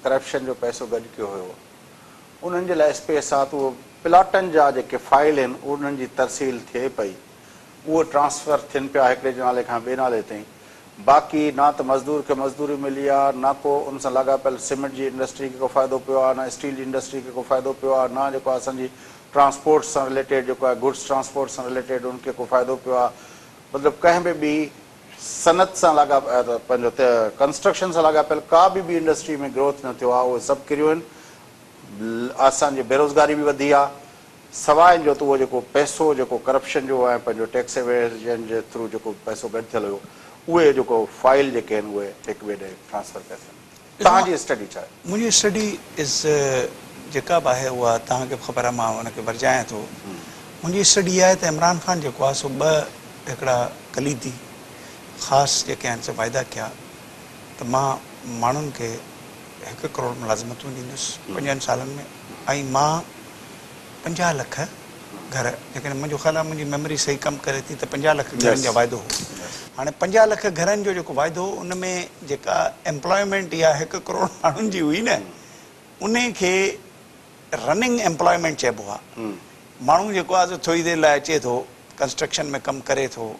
करप्शन जो पैसो गॾु कयो हुयो, उन्हनि जे लाइ स्पेस आहे त उहो प्लाटनि जा जेके फाइल आहिनि उन्हनि जी तरसील थिए पई, उहे ट्रांसफर थियनि पिया हिकिड़े नाले खां ॿिए नाले ताईं। बाक़ी न त मज़दूर खे मज़दूरी मिली आहे, न को उन सां लाॻापियल सीमेंट जी इंडस्ट्री खे को फ़ाइदो पियो आहे, न स्टील जी इंडस्ट्री खे को फ़ाइदो पियो आहे, न जेको आहे असांजी ट्रांसपोर्ट सां रिलेटेड जेको आहे गुड्स ट्रांसपोर्ट सां रिलेटेड उनखे को फ़ाइदो पियो आहे। मतिलबु कंहिं बि ॿी सनत सां लाॻापियल, पंहिंजो कंस्ट्रक्शन सां लाॻापियल का बि इंडस्ट्री में ग्रोथ न थियो आहे, उहे सभु किरियूं आहिनि। असांजी बेरोज़गारी बि वधी आहे, सवाइ जो त उहो जेको पैसो जेको करप्शन जो ऐं पंहिंजो टैक्स एवेजन जे थ्रू जेको पैसो गॾु थियल हुयो, उहे जेको फाइल जेके आहिनि उहे हिकु ॿिए ॾे ट्रांसफर पिया थियनि। तव्हांजी स्टडी छा आहे? मुंहिंजी स्टडी इज़ जेका बि आहे उहा तव्हांखे ख़बर आहे, मां हुनखे वरजायां थो। मुंहिंजी स्टडी आहे त इमरान ख़ान जेको आहे सो 2 हिकिड़ा कलीदी ख़ासि जेके आहिनि से वाइदा कया त मां माण्हुनि खे 1 करोड़ मुलाज़िमतूं ॾींदुसि 5 सालनि में, ऐं मां 50 लख घर, जेकॾहिं मुंहिंजो ख़्यालु आहे मुंहिंजी मेमोरी सही कमु करे थी त 50 लख घरनि जा वाइदो हो। हाणे 50 लख घरनि जो जेको वाइदो हो, उन में जेका एम्प्लॉयमेंट इहा 1 करोड़ माण्हुनि जी हुई न, उन खे रनिंग एम्प्लॉयमेंट चइबो आहे। माण्हू जेको आहे थोरी देरि लाइ अचे थो, कंस्ट्रक्शन में कमु करे थो,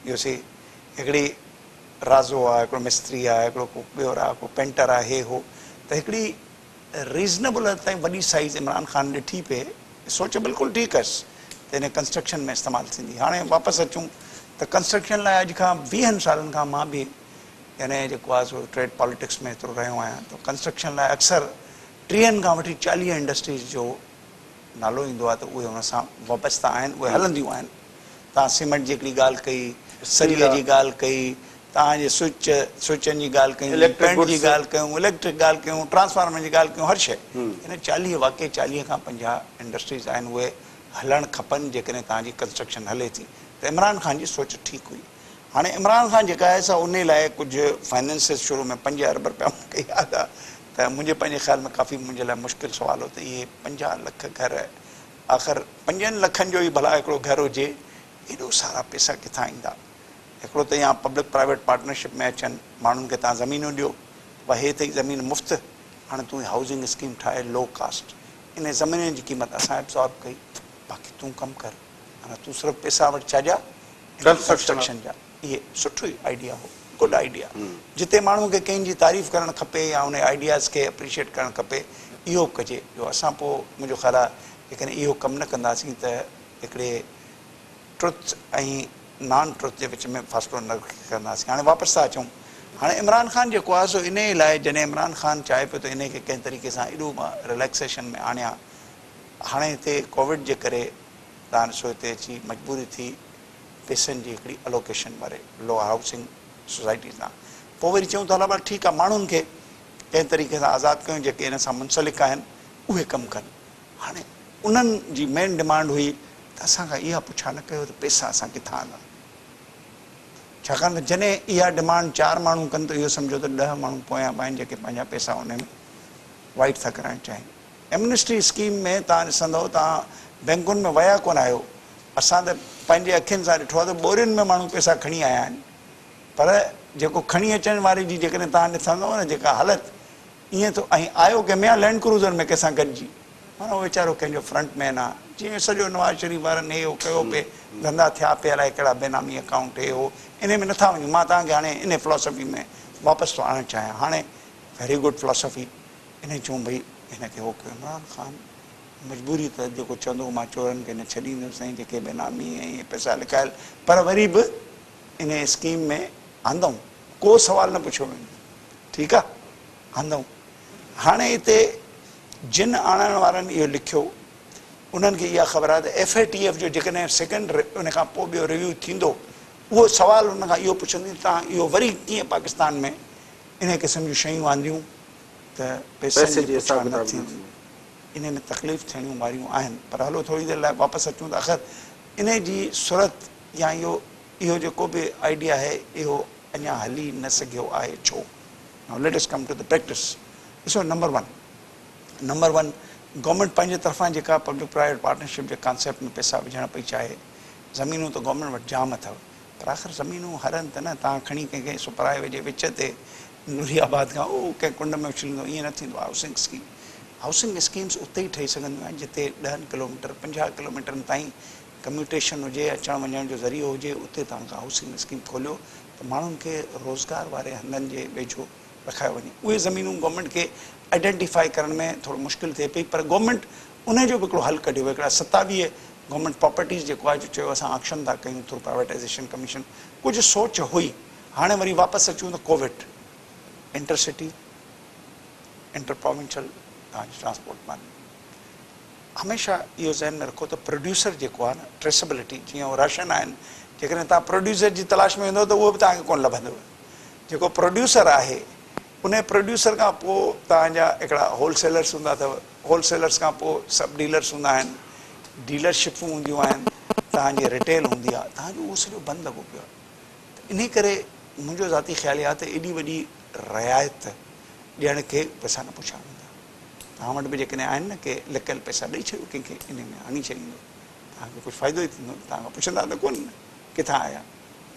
इहो सी हिकिड़ी राज़ो आहे, हिकिड़ो मिस्त्री आहे, हिकिड़ो को ॿियो आहे, को पेंटर आहे, हे हो, त हिकिड़ी रीज़नेबल ताईं वॾी साइज़ इमरान ख़ान ॾिठी पिए सोच बिल्कुलु ठीकु हुअसि त हिन कंस्ट्रक्शन में इस्तेमालु थींदी। हाणे वापसि अचूं त कंस्ट्रक्शन लाइ अॼु खां 20 सालनि खां मां बि यानी जेको आहे सो ट्रेड पॉलिटिक्स में एतिरो रहियो आहियां त कंस्ट्रक्शन लाइ अक्सर 30 खां वठी 40 इंडस्ट्रीज़ जो नालो ईंदो आहे त उहे हुन सां वाबस्ता आहिनि, उहे हलंदियूं आहिनि। तव्हां सीमेंट जी हिकिड़ी ॻाल्हि कई, सरीअ जी ॻाल्हि कई, तव्हांजे स्विचनि जी ॻाल्हि कयूं, पेंट जी ॻाल्हि कयूं, इलेक्ट्रिक ॻाल्हि कयूं, ट्रांसफार्मर जी ॻाल्हि कयूं, हर शइ हिन 40 वाक़ई 40 खां 50 इंडस्ट्रीज़ आहिनि, उहे हलणु खपनि जेकॾहिं तव्हांजी कंस्ट्रक्शन हले थी। त इमरान ख़ान जी सोच ठीकु हुई। हाणे इमरान ख़ान जेका आहे सा उन लाइ कुझु फाइनेंसिस शुरू में 5 अरब रुपया मूंखे यादि आहे त मुंहिंजे पंहिंजे ख़्याल में काफ़ी मुंहिंजे लाइ मुश्किल सुवाल हो त इहे 50 लख घर, आख़िर 5 लखनि जो ई भला हिकिड़ो घर हुजे, एॾो सारा पैसा किथां ईंदा? हिकिड़ो त या पब्लिक प्राइवेट पार्टनरशिप में अचनि, माण्हुनि खे तव्हां ज़मीनूं ॾियो, भई हे त ज़मीन मुफ़्त, हाणे तूं हाउसिंग स्कीम ठाहे लो कास्ट, इन ज़मीन जी क़ीमत असां एब्सॉर्ब कई, बाक़ी तूं कमु कर, हाणे तूं सिर्फ़ु पैसा वटि छाजा कंस्ट्रक्शन जा। इहे सुठो ई आइडिया हो, गुड आइडिया, जिते माण्हू खे कंहिंजी तारीफ़ करणु खपे या उन आइडियाज़ खे अप्रिशिएट करणु खपे, इहो कजे। जो असां पोइ मुंहिंजो ख़्यालु आहे जेकॾहिं इहो कमु न कंदासीं त हिकिड़े ट्रुथ ऐं नॉन ट्रुथ जे विच में फ़ासिलो न कंदासीं। हाणे वापसि था अचूं, हाणे इमरान ख़ान जेको आहे सो इन लाइ जॾहिं इमरान ख़ान चाहे पियो त इन खे कंहिं तरीक़े सां एॾो मां रिलैक्सेशन में आणियां, हाणे हिते कोविड जे करे तव्हां ॾिसो हिते अची मजबूरी थी पैसनि जी हिकिड़ी अलोकेशन वारे लो हाउसिंग सोसाइटी सां, पोइ वरी चऊं त हला भला ठीकु आहे, माण्हुनि खे कंहिं तरीक़े सां आज़ादु कयूं जेके इन सां मुंसलिक आहिनि उहे कमु कनि। हाणे उन्हनि जी मेन डिमांड हुई त असांखां इहा पुछा न कयो त पैसा असां किथां आंदा, छाकाणि त जॾहिं इहा डिमांड 4 माण्हू कनि त इहो सम्झो त 10 माण्हू पोयां आहिनि जेके पंहिंजा पैसा उन में वाइट था कराइणु चाहिनि। एमनेस्टी स्कीम में तव्हां ॾिसंदव, तव्हां बैंकुनि में विया कोन आहियो, असां त पंहिंजे अखियुनि सां ॾिठो आहे त ॿोरियुनि में माण्हू पैसा खणी आया आहिनि, पर जेको खणी अचण वारे जी जेकॾहिं तव्हां ॾिसंदव न जेका हालति, ईअं त ऐं आयो कंहिंमें आहे लैंड क्रूज़र में कंहिंसां गॾिजी, माना उहो वीचारो कंहिंजो फ्रंट मैन आहे, जीअं सॼो नवाज़ शरीफ़ वारनि हे हो कयो पिए, धंधा थिया पिया, अलाए कहिड़ा बेनामी अकाउंट हे हो, इन में नथा वञूं। मां तव्हांखे हाणे इन फिलोसफी में वापसि थो आणणु चाहियां। हाणे वेरी गुड फिलोसफी, इन चऊं भई हिनखे हो कयो। इमरान ख़ान मजबूरी त जेको चवंदो मां चोरनि खे न छॾींदुसि ऐं जेके बेनामी ऐं इहे पैसा लिकायल, पर वरी बि इन स्कीम में आंदऊं, को सवाल न पुछियो वेंदो, ठीकु आहे, आंदऊं। हाणे हिते जिन आणण वारनि इहो लिखियो, उन्हनि खे इहा ख़बर आहे त FATF जो जेकॾहिं सेकेंड उन खां पोइ ॿियो रिव्यू थींदो, उहो सुवाल हुन खां इहो पुछंदी तव्हां इहो वरी कीअं पाकिस्तान में इन क़िस्म जूं शयूं आंदियूं त पैसनि जी पुछा न थींदी, इन में तकलीफ़ थियणियूं वारियूं आहिनि। पर हलो थोरी देरि लाइ वापसि अचूं त आख़िर इन जी सूरत या इहो जेको बि आइडिया आहे इहो अञा हली न सघियो आहे, छो? Now let us come to the practice. ॾिसो, नंबर वन गवर्नमेंट पंहिंजे तरफ़ां जेका पब्लिक प्राइवेट पार्टनरशिप जे कॉन्सेप्ट में पैसा विझणु पई चाहे, ज़मीनूं त गवर्नमेंट वटि जाम अथव, पर आख़िर ज़मीनूं हरनि त न, तव्हां खणी कंहिंखे सुपराए वेझे विच ते नूरियाबाद खां कंहिं कुंड में उछलींदो, ईअं न थींदो। हाउसिंग स्कीम्स उते ई ठही सघंदियूं आहिनि जिते 10 किलोमीटर 50 किलोमीटरनि ताईं कम्यूटेशन हुजे, अचण वञण जो ज़रियो हुजे, उते तव्हां हाउसिंग स्कीम खोलियो त माण्हुनि खे रोज़गार वारे हंधनि जे वेझो रखायो वञे। उहे ज़मीनूं गवर्नमेंट खे आइडेंटिफाई करण में थोरो मुश्किल थिए पई, पर गवर्नमेंट उन जो बि हिकिड़ो हल कढियो, हिकिड़ा 27 गवर्नमेंट प्रॉपर्टीज़ जेको आहे जो चयो असां ऑक्शन था कयूं थ्रू प्राइवेटाइज़ेशन कमीशन, कुझु सोच हुई। हाणे वरी वापसि अचूं त कोविड, इंटरसिटी, इंटर प्रोविंशियल तव्हांजी ट्रांसपोर्ट मां हमेशह इहो ज़हन में रखो त प्रोड्यूसर जेको आहे न, ट्रेसेबिलिटी, जीअं राशन आहिनि, जेकॾहिं तव्हां प्रोड्यूसर जी तलाश में वेंदो त उहो बि तव्हांखे कोन लभंदव। जेको प्रोड्यूसर आहे उन प्रोड्यूसर खां पोइ तव्हांजा हिकिड़ा होलसेलर्स हूंदा अथव, होलसेलर्स खां पोइ सब डीलर्स हूंदा आहिनि, डीलरशिपूं हूंदियूं आहिनि, तव्हांजी रिटेल हूंदी आहे, तव्हांजो उहो सॼो बंदि लॻो पियो आहे। त इन करे मुंहिंजो ज़ाती ख़्यालु आहे त एॾी वॾी रिआयत ॾियण खे पैसा न पुछा वेंदा। तव्हां वटि बि जेकॾहिं आहिनि न के लिकियल पैसा ॾेई छॾियो कंहिंखे, इन में हणी छॾींदो, तव्हांखे कुझु फ़ाइदो ई थींदो, तव्हांखां पुछंदा त कोन किथां आया,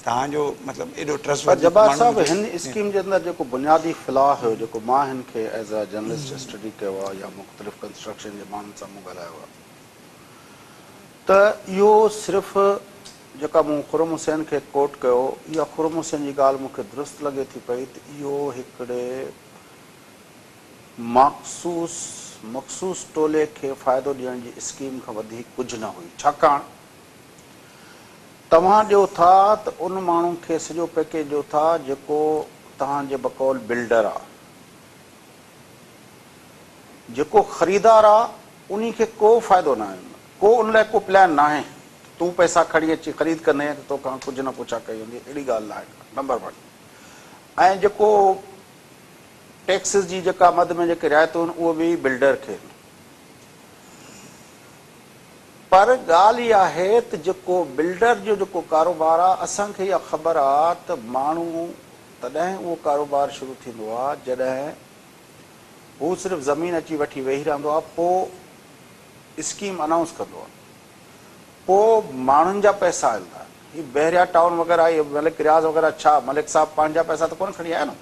तव्हांजो मतिलबु एॾो ट्रस्ट। पर जब्बार साहब, हिन स्कीम जे अंदरि जेको बुनियादी फिलाह हुयो, जेको मां हिन खे एज़ अ जर्नलिस्ट स्टडी कयो आहे या मुख़्तलिफ़ कंस्ट्रक्शन जे माण्हुनि सां मूं ॻाल्हायो आहे, त इहो सिर्फ़ु जेका मूं खुरम हुसैन खे कोट कयो, इहा खुरम हुसैन जी ॻाल्हि मूंखे दुरुस्त लॻे थी पई त इहो हिकिड़े मख़सूस मख़सूस टोले खे फ़ाइदो ॾियण जी स्कीम खां वधीक कुझु न हुई, छाकाणि तव्हां ॾियो था त उन माण्हू खे सॼो पैकेज ॾियो था जेको तव्हांजे बकौल बिल्डर आहे। जेको ख़रीदार आहे उन खे को फ़ाइदो न आहे, को उन लाइ को प्लान न आहे। तूं पैसा खणी अची ख़रीद कंदे त तोखां कुझु न पुछा कई हूंदी, अहिड़ी ॻाल्हि न आहे। नंबर 1 ऐं जेको टैक्सिस जी जेका मद में जेके रिआयतूं आहिनि उहे बि बिल्डर खे। पर ॻाल्हि इहा आहे त जेको बिल्डर जो जेको कारोबार आहे, असांखे इहा ख़बर आहे त माण्हू तॾहिं उहो कारोबार शुरू थींदो आहे जॾहिं हू सिर्फ़ु ज़मीन अची वठी वेही रहंदो आहे, पोइ स्कीम अनाउंस कंदो आहे, पोइ माण्हुनि जा पैसा ईंदा आहिनि। हीअ बहरिया टाउन वग़ैरह, इहे मलिक रियाज़ वग़ैरह, छा मलिक साहब पंहिंजा पैसा त कोन खणी आया न,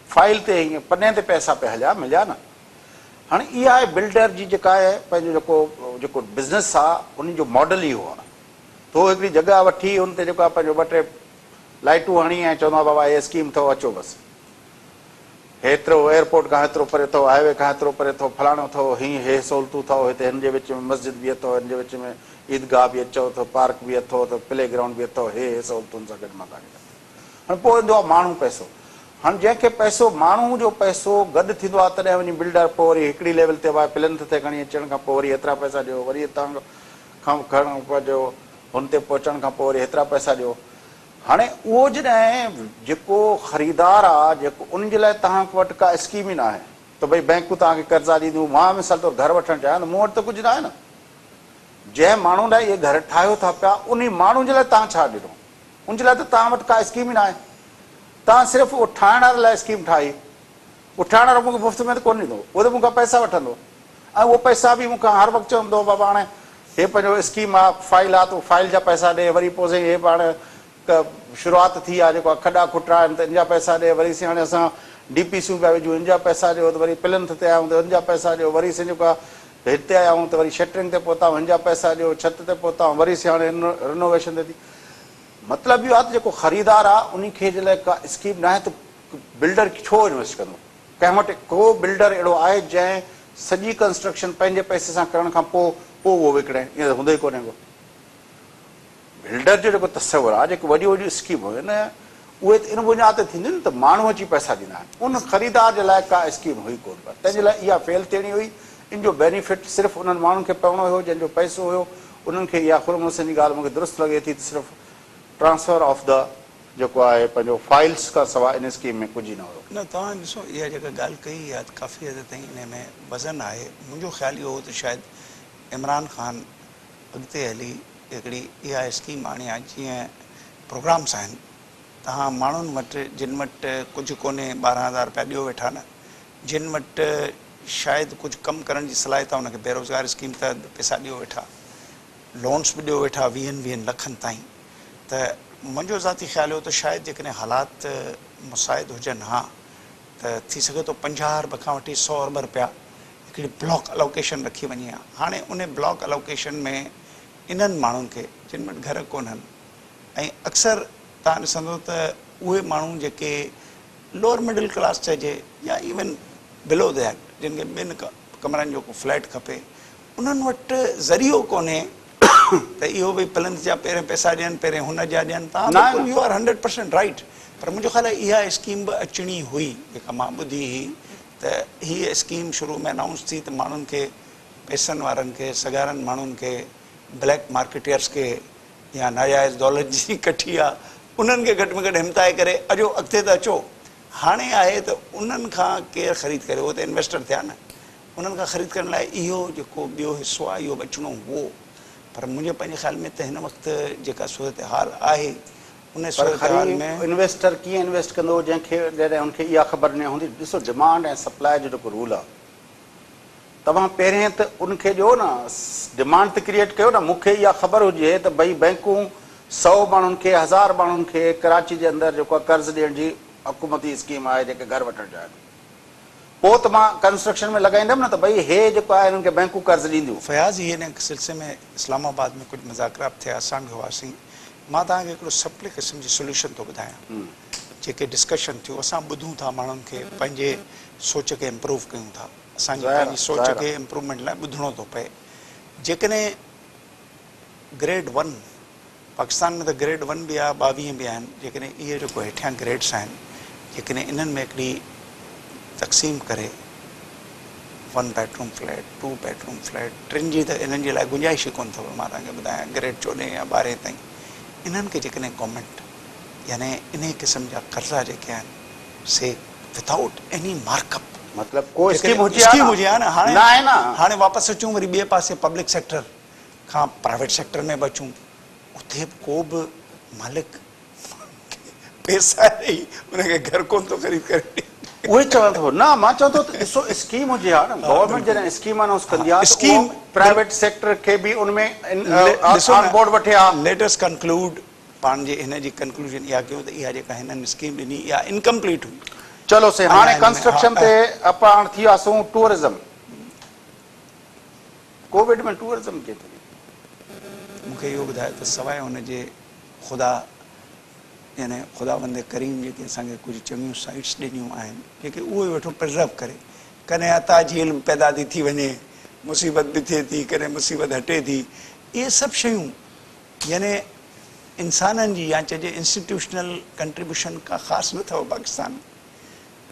फाइल ते हीअं पने ते पैसा पिया हलिया मिलिया न। हाणे इहा आहे बिल्डर जी जेका आहे पंहिंजो जेको बिज़नेस आहे, उन जो मॉडल इहो आहे। तो हिकिड़ी जॻह वठी हुन ते जेको आहे पंहिंजो 2-3 लाइटूं हणी ऐं चवंदो आहे बाबा इहे स्कीम अथव, अचो बसि। हेतिरो एयरपोर्ट खां हेतिरो परे अथव, हाईवे खां हेतिरो परे अथव, फलाणो अथव, हे सहूलियतूं अथव, हिते हिन जे विच में मस्जिद बि अथव, हिन जे विच में ईदगाह बि अचो अथव, पार्क बि अथव, त प्ले ग्राउंड बि अथव, हे सहूलियतुनि सां गॾु मां तव्हांखे। हाणे पोइ ईंदो आहे माण्हू पैसो। हाणे जंहिंखे पैसो, माण्हू जो पैसो गॾु थींदो आहे, तॾहिं वञी बिल्डर पोइ वरी हिकिड़ी लेवल ते प्लिंथ ते खणी अचण खां पोइ वरी एतिरा पैसा ॾियो, वरी हितां खां खणण पंहिंजो हुन ते पहुचण खां पोइ वरी हेतिरा पैसा ॾियो। हाणे उहो जॾहिं जेको ख़रीदार आहे, जेको उनजे लाइ तव्हां वटि का स्कीम ई न आहे त भई बैंकूं तव्हांखे कर्ज़ा ॾींदियूं। मां मिसाल तौरु घर वठणु चाहियां त मूं वटि त कुझु न आहे न। जंहिं माण्हू लाइ इहे घर ठाहियो था पिया, उन माण्हू जे लाइ तव्हां छा ॾिनो? उनजे लाइ त तव्हां वटि का स्कीम ई न आहे। तव्हां सिर्फ़ु उहो ठाहिण वारे लाइ स्कीम ठाही। उहो ठाहिण वारो मूंखे मुफ़्त में त कोन ॾींदो, उहो त मूंखां पैसा वठंदो, ऐं उहो पैसा बि मूंखां हर वक़्तु चवंदो बाबा हाणे हे पंहिंजो स्कीम आहे, फाइल आहे, त फाइल जा पैसा ॾे, वरी पोइ साईं हे पाण शुरूआति थी आहे, जेको आहे खॾा खुटरा आहिनि त इन जा पैसा ॾे, वरी हाणे असां DPCूं पिया विझूं, इन जा पैसा ॾियो, त वरी प्लिंथ ते आया आहियूं त इन जा पैसा ॾियो, वरी साईं जेको आहे हिते आया आहियूं त वरी शटरिंग ते पहुता आहियूं, हिन जा पैसा ॾियो, छत ते पहुता आहियूं, वरी हाणे रिनोवेशन ते थी। मतिलबु इहो आहे त जेको ख़रीदार आहे उन खे जे लाइ का स्कीम न आहे, त बिल्डर छो इन्वेस्ट कंदो? कंहिं वटि को बिल्डर अहिड़ो आहे जंहिं सॼी कंस्ट्रक्शन पंहिंजे पैसे सां करण खां पोइ उहो विकिणे? ईअं त हूंदो ई कोन्हे को। बिल्डर जो जेको तस्वुरु आहे, जेको वॾियूं वॾियूं स्कीमूं आहिनि, उहे त इन बुनियाद ते थींदियूं न त माण्हू अची पैसा ॾींदा आहिनि। उन ख़रीदार जे लाइ का स्कीम हुई कोन, पर तंहिंजे लाइ इहा फेल थियणी हुई। इन जो बेनिफिट सिर्फ़ु उन्हनि माण्हुनि खे पवणो हुयो जंहिंजो पैसो हुयो। उन्हनि खे इहा ख़ुरमुसन जी ॻाल्हि मूंखे दुरुस्त लॻे थी त सिर्फ़ु ट्रांसफर ऑफ द जेको आहे पंहिंजो फाइल्स खां सवाइ इन स्कीम में कुझु ई न हुयो। न, तव्हां ॾिसो, इहा जेका ॻाल्हि कई आहे काफ़ी हद ताईं इन में वज़न आहे। मुंहिंजो ख़्यालु इहो हो त शायदि इमरान ख़ान अॻिते हली हिकिड़ी इहा स्कीम आणी आहे, जीअं प्रोग्राम्स आहिनि, तव्हां माण्हुनि वटि जिन वटि कुझु कोन्हे 12,000 रुपया ॾियो वेठा न, जिन वटि शायदि कुझु कमु करण जी सलाहियत आहे, उनखे बेरोज़गार स्कीम तहत पैसा ॾियो वेठा, लोन्स बि ॾियो वेठा 20 लखनि ताईं। त मुंहिंजो ज़ाती ख़्यालु हो त शायदि जेकॾहिं हालात मुसाइद हुजनि, हा, त थी सघे थो 50 अरब खां वठी 100 अरब रुपया हिकिड़ी ब्लॉक अलोकेशन रखी वञे हा। हाणे उन ब्लॉक अलोकेशन में इन्हनि माण्हुनि खे जिन वटि घर कोन्हनि, ऐं अक्सर तव्हां ॾिसंदो त उहे माण्हू जेके लोअर मिडिल क्लास चइजे या इवन बिलो दैट, जिन खे 2 कमरनि जो को फ्लैट खपे, उन्हनि वटि ज़रियो कोन्हे त इहो भई प्लिंथ जा पहिरें पैसा ॾियनि, पहिरें हुन जा ॾियनि। तव्हां बिल्कुलु यू आर 100% राइट। पर मुंहिंजो ख़्यालु आहे इहा स्कीम बि अचणी हुई, जेका मां ॿुधी हुई त हीअ स्कीम शुरू में अनाउंस थी त माण्हुनि खे, पैसनि वारनि खे, सॻारनि माण्हुनि खे, ब्लैक मार्केटियर्स खे या नाजाइज़ दौलत जी कठी आहे, उन्हनि खे घटि में घटि हिमताए करे अॼो अॻिते त अचो। हाणे आहे त उन्हनि खां केरु ख़रीद करे? उहो त इन्वेस्टर थिया न। उन्हनि खां ख़रीद करण लाइ इहो जेको ॿियो हिसो आहे, इहो बि अचिणो हुओ। पर मुंहिंजे पंहिंजे ख़्याल में त हिन वक़्तु जेका सूरत हाल आहे, उन सूरत हाल में इन्वेस्टर कीअं इन्वेस्ट कंदो जंहिंखे जॾहिं हुनखे इहा ख़बर न हूंदी? ॾिसो, डिमांड ऐं सप्लाई जो जेको रूल आहे, तव्हां पहिरें त उनखे ॾियो न, डिमांड त क्रिएट कयो न। मूंखे इहा ख़बर हुजे त भई बैंकूं 100 माण्हुनि खे, 1000 माण्हुनि खे कराची जे अंदरि जेको आहे कर्ज़ु ॾियण जी हुकूमती स्कीम आहे, जेके घर वठणु चाहिनि, पोइ त मां कंस्ट्रक्शन में लॻाईंदुमि न त भई हे जेको आहे हिननि खे बैंकूं कर्ज़ु ॾींदियूं। फयाज़, हिन सिलसिले में इस्लामाबाद में कुझु मुज़ाकरात थिया, असां बि हुआसीं। मां तव्हांखे हिकिड़ो सप्ले क़िस्म जी सोल्यूशन थो ॿुधायां। जेके डिस्कशन थियूं, असां ॿुधूं था, माण्हुनि खे पंहिंजे सोच खे इम्प्रूव कयूं था। असांजी ज़ाहिर आहे, पंहिंजी सोच ज़ाहिर खे आहे। इम्प्रूवमेंट लाइ ॿुधणो थो पए जेकॾहिं ग्रेड 1 पाकिस्तान में त ग्रेड 1 बि आहे 22 बि आहिनि जेकॾहिं इहे जेको हेठियां ग्रेड्स आहिनि जेकॾहिं इन्हनि में हिकिड़ी तक़सीम करे 1 बेडरूम फ्लैट 2 बेडरूम फ्लैट टिनि जी त इन्हनि जे लाइ गुंजाइश ई कोन अथव मां तव्हांखे ॿुधायां ग्रेड 14 या 12 ताईं इन्हनि खे जेकॾहिं गवर्नमेंट यानी इन क़िस्म जा कर्ज़ा जेके आहिनि से विदाउट एनी मार्कअप मतलब कोई स्कीम हुजे स्कीम हुजे हा न हाणे न आहे न हाणे वापसि अचूं वरी ॿिए पासे पब्लिक सेक्टर खां प्राइवेट सेक्टर में बि अचूं उते बि को बि मालिक पैसा ॾेई उनखे घर कोन थो ख़रीद करे ॾे उहे चवां थो न मां चवां थो त ॾिसो स्कीम हुजे हा न गवर्नमेंट जॾहिं स्कीम अनाउंस कंदी आहे त स्कीम उहो प्राइवेट सेक्टर खे बि उनमें ॾिसो ऑन बोर्ड वठे हा लेट अस कंक्लूड पाण जे हिन जी कंक्लूजन इहा कयूं त इहा जेका हिननि स्कीम ॾिनी इहा इनकम्पलीट हुई चलो से हाणे हिन में, कंस्ट्रक्शन ते पाण थी वियासूं टूरिज़म कोविड में टूरिज़म केतिरी मूंखे इहो ॿुधायो त सवाइ हुनजे ख़ुदा यानी ख़ुदा बंदे करीम जेके असांखे कुझु चङियूं साइट्स ॾिनियूं आहिनि जेके उहे वेठो प्रिज़र्व करे कॾहिं अता झील पैदा थी वञे मुसीबत बि थिए थी कॾहिं मुसीबत हटे थी इहे सभु शयूं यानी इंसाननि जी या चइजे इंस्टीट्यूशनल कंट्रीब्यूशन का ख़ासि न अथव पाकिस्तान में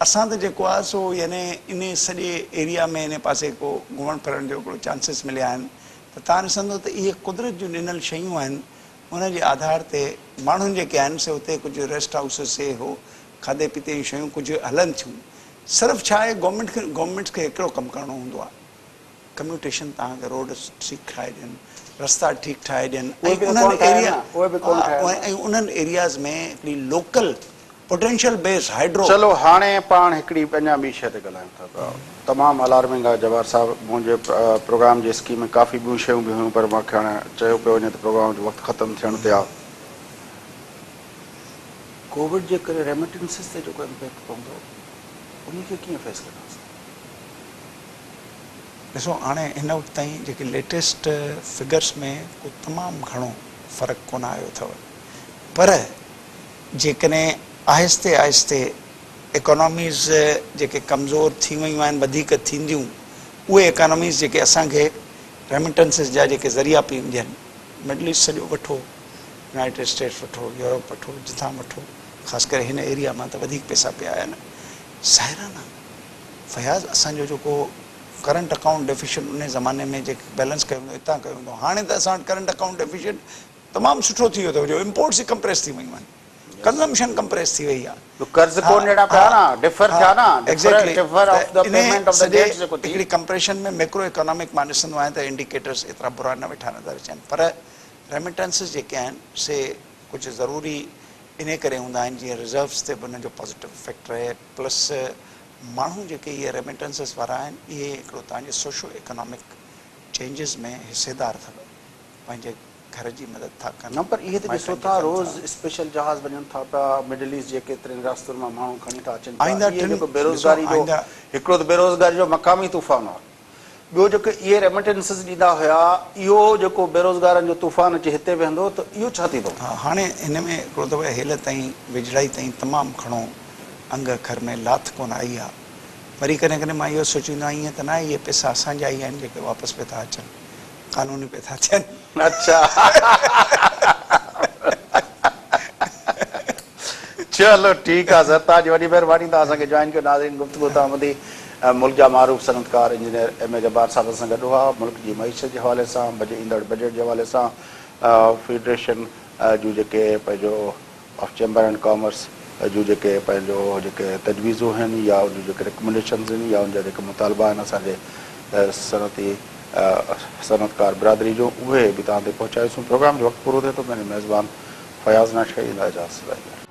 असां त जेको आहे सो यानी इन सॼे एरिया में इन पासे को घुमण फिरण जो हिकिड़ो चांसिस मिलिया आहिनि त तव्हां ॾिसंदो त इहे कुदरत जूं ॾिनल शयूं आहिनि उन जे आधार ते माण्हुनि जेके आहिनि से हुते कुझु रेस्ट हाउसिस से हो खाधे पीते जूं शयूं कुझु हलनि थियूं सिर्फ़ु छा आहे गवर्नमेंट्स खे हिकिड़ो कमु करिणो हूंदो आहे कम्यूटेशन तव्हांखे रोड ठीकु ठाहे ॾियनि रस्ता ठीकु ठाहे ॾियनि उहे बि कोन ठाहिया न, उहे बि कोन ठाहिया न। ऐं उन्हनि एरियाज़ में हिकिड़ी लोकल पोटेंशियल बेस हाइड्रो चलो हाणे पाण हिकिड़ी अञा ॿी शइ ते ॻाल्हायूं था पिया तमामु अलार्मिंग आहे जवाहर साहिबु मुंहिंजे प्रोग्राम जे स्कीम में काफ़ी ॿियूं शयूं बि हुयूं पर मूंखे हाणे चयो पियो वञे त प्रोग्राम जो वक़्तु ख़तमु थियण ते आहे कोविड जे करे रेमिटेंसिस ते जेको इम्पैक्ट पवंदो उनखे कीअं फेस कंदासीं ॾिसो हाणे हिन वक़्तु ताईं जेके लेटेस्ट फिगर्स में को तमामु घणो फ़र्क़ु कोन आयो अथव पर जेकॾहिं आहिस्ते आहिस्ते इकोनॉमीज़ जेके कमज़ोर थी वियूं आहिनि वधीक थींदियूं उहे इकोनॉमीज़ जेके असांखे रेमिटेंसिस जा जेके ज़रिया पई ॾियनि मिडल ईस्ट सॼो वठो यूनाइटेड स्टेट्स वठो यूरोप वठो जितां वठो ख़ासि करे हिन एरिया मां त वधीक पैसा पिया आया आहिनि साहिराना फयाज़ असांजो जेको करंट अकाउंट डेफिशिएंट उन ज़माने में जेके बैलेंस कयो हूंदो हितां कयो हूंदो हाणे त असां वटि करंट अकाउंट डेफिशिएंट तमामु सुठो थी वियो अथव जो इम्पोर्ट्स ई कंप्रेस थी वियूं आहिनि कंज़म्पशन कंप्रेस थी वई आहे कर्ज़ कोन ॾियणा पिया न डिफर थिया न exactly differ of the payment of the dates जेको थी हिकिड़ी कंप्रेशन में मैक्रो इकोनॉमिक मां ॾिसंदो आहियां त इंडिकेटर्स एतिरा बुरा न वेठा नज़र अचनि पर रेमिटेंसिस जेके आहिनि से कुझु ज़रूरी इन करे हूंदा आहिनि जीअं रिज़र्व्स ते बि उनजो पॉज़िटिव इफेक्ट रहे प्लस माण्हू जेके इहे रेमिटेंसिस वारा आहिनि इहे हिकिड़ो तव्हांजे सोशो इकोनॉमिक चेंजिस में हिसेदार अथव पंहिंजे घर जी मदद था कनि न पर इहे त ॾिसो था रोज़ स्पेशल जहाज़ वञनि था पिया मिडल ईस्ट जे केतिरनि रास्तनि मां माण्हू खणी था अचनि आईंदा इहे जेको टिनि- बेरोज़गारी ॾिसो, जो आईंदा- हिकिड़ो त बेरोज़गारी जो मक़ामी तूफ़ान आहे ॿियो जेको इहे रेमिटेंसिस ॾींदा हुया इहो जेको बेरोज़गारनि जो तूफ़ान अची हिते वेंदो त इहो छा थींदो हा हाणे हिन में हिकिड़ो दफ़ो हेल ताईं विझड़ाई ताईं तमामु घणो अंग अखर में लाथ कोन आई आहे वरी कॾहिं कॾहिं मां इहो सोचींदो आहियां ईअं त न आहे इहे पैसा असांजा ई आहिनि जेके वापसि पिया था अचनि कानूनी पिया था थियनि अच्छा चलो ठीकु आहे सर तव्हांजी वॾी महिरबानी तव्हां असांखे जॉइन कयो नाज़रीन गुफ़्तगू तव्हां ॿुधी मुल्क जा मारूफ़ सनतकार इंजीनियर एम ए जब्बार साहिब सां गॾु हुआ मुल्क जी मईशत जे हवाले सां ईंदड़ बजट जे हवाले सां फेडरेशन जूं जेके पंहिंजो ऑफ चैम्बर एंड कॉमर्स जूं जेके पंहिंजो जेके तजवीज़ूं आहिनि या उन जेके रिकमेंडेशन्स आहिनि या उनजा जेके मुतालबा आहिनि असांजे सनती सनतकार बिरादरी जो उहे बि तव्हां ते पहुचायोसीं प्रोग्राम जो वक़्तु पूरो थिए थो पंहिंजे मेज़बान फयाज़ नाशा इजाज़त